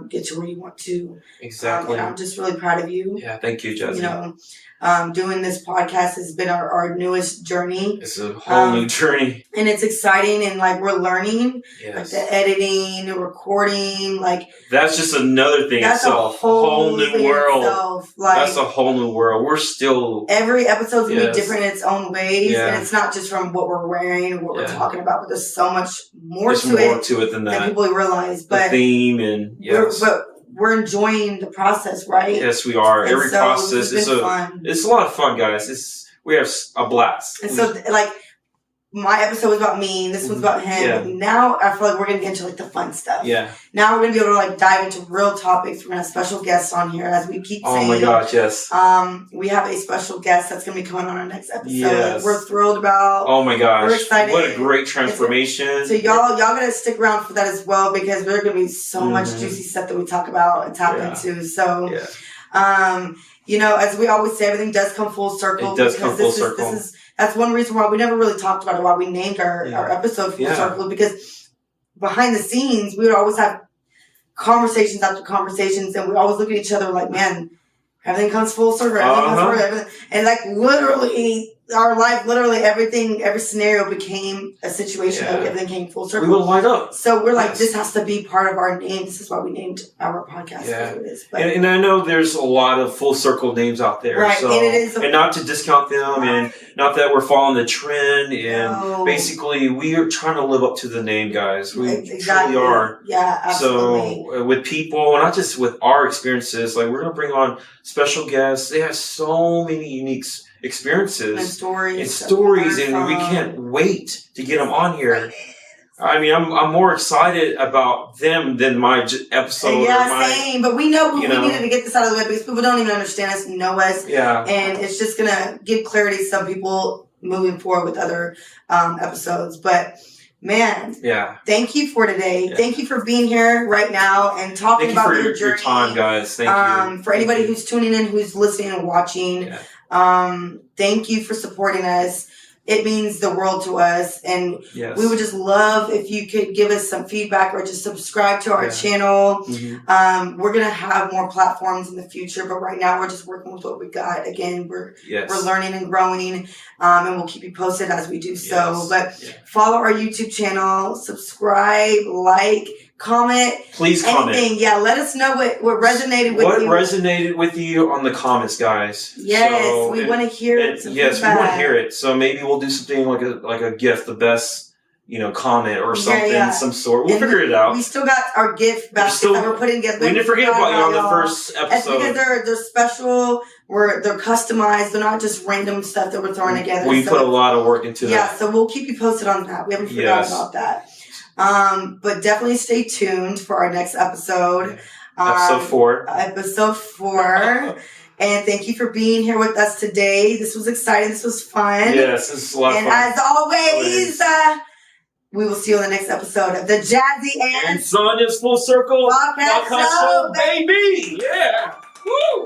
get to where you want to. Exactly. And I'm just really proud of you. Yeah, thank you, Jazzy. Doing this podcast has been our newest journey. It's a whole new journey. And it's exciting, and we're learning. Yes. Like the editing, the recording, that's just another thing itself. A whole new world. That's a whole new world. We're still every episode's gonna be different in its own ways. And it's not just from what we're wearing or what we're talking about, but there's so much more to it than that. Than people realize. But the theme and we're enjoying the process, right? Yes, we are. And every process is fun. It's a lot of fun, guys. We have a blast. And so my episode was about me, this one's about him. Yeah. Now I feel like we're gonna get into the fun stuff. Yeah. Now we're gonna be able to dive into real topics. We're gonna have special guests on here, as we keep saying. Oh my gosh, yes. We have a special guest that's gonna be coming on our next episode. Yes. We're thrilled about. Oh my gosh. We're excited. What a great transformation. So y'all gotta stick around for that as well, because there's gonna be so much juicy stuff that we talk about and tap into. So as we always say, everything does come full circle. It does come full circle. That's one reason why we never really talked about it, why we named our episode Full Circle, because behind the scenes, we would always have conversations after conversations, and we always look at each other like, man, everything comes full circle, everything comes full circle. And literally, our life, literally everything, every scenario became a situation that everything came full circle. We will light up. So we're this has to be part of our name. This is why we named our podcast. Yeah. It is. But, and I know there's a lot of full circle names out there. Right. So, and it is. And not to discount them, and not that we're following the trend. And basically, we are trying to live up to the name, guys. We truly are. Yeah, absolutely. So with people, not just with our experiences, we're going to bring on special guests. They have so many unique experiences and stories, and we can't wait to get them on here. I mean, I'm more excited about them than my episode. Yeah, same. But we know we needed to get this out of the way, because people don't even understand us, know us. Yeah. And it's just gonna give clarity to some people moving forward with other episodes. But man, thank you for today. Yeah. Thank you for being here right now and talking about your journey. Your time, guys. Thank you. For anybody who's tuning in, who's listening and watching. Yeah. Thank you for supporting us. it means the world to us. And Yes. we would just love if you could give us some feedback or just subscribe to our channel. Mm-hmm. We're going to have more platforms in the future, but right now we're just working with what we got. Again, we're learning and growing, and we'll keep you posted as we do so. But follow our YouTube channel, subscribe, like, comment. Please comment. Anything. Yeah, let us know what resonated with you. What resonated with you on the comments, guys? Yes, we want to hear it. Yes, we want to hear it. So maybe we'll do something like a gift, the best, comment or something, some sort. We'll figure it out. We still got our gift basket that we're putting together. We didn't forget about you on the first episode. It's because they're special. They're customized. They're not just random stuff that we're throwing together. We put a lot of work into that. Yeah, so we'll keep you posted on that. We haven't forgotten about that. But definitely stay tuned for our next episode. Episode 4. And thank you for being here with us today. This was exciting. This was fun. Yes, this is a lot of fun. And as always, we will see you on the next episode of the Jazzy and Sanya's Full Circle Podcast Show, baby. Yeah. Woo.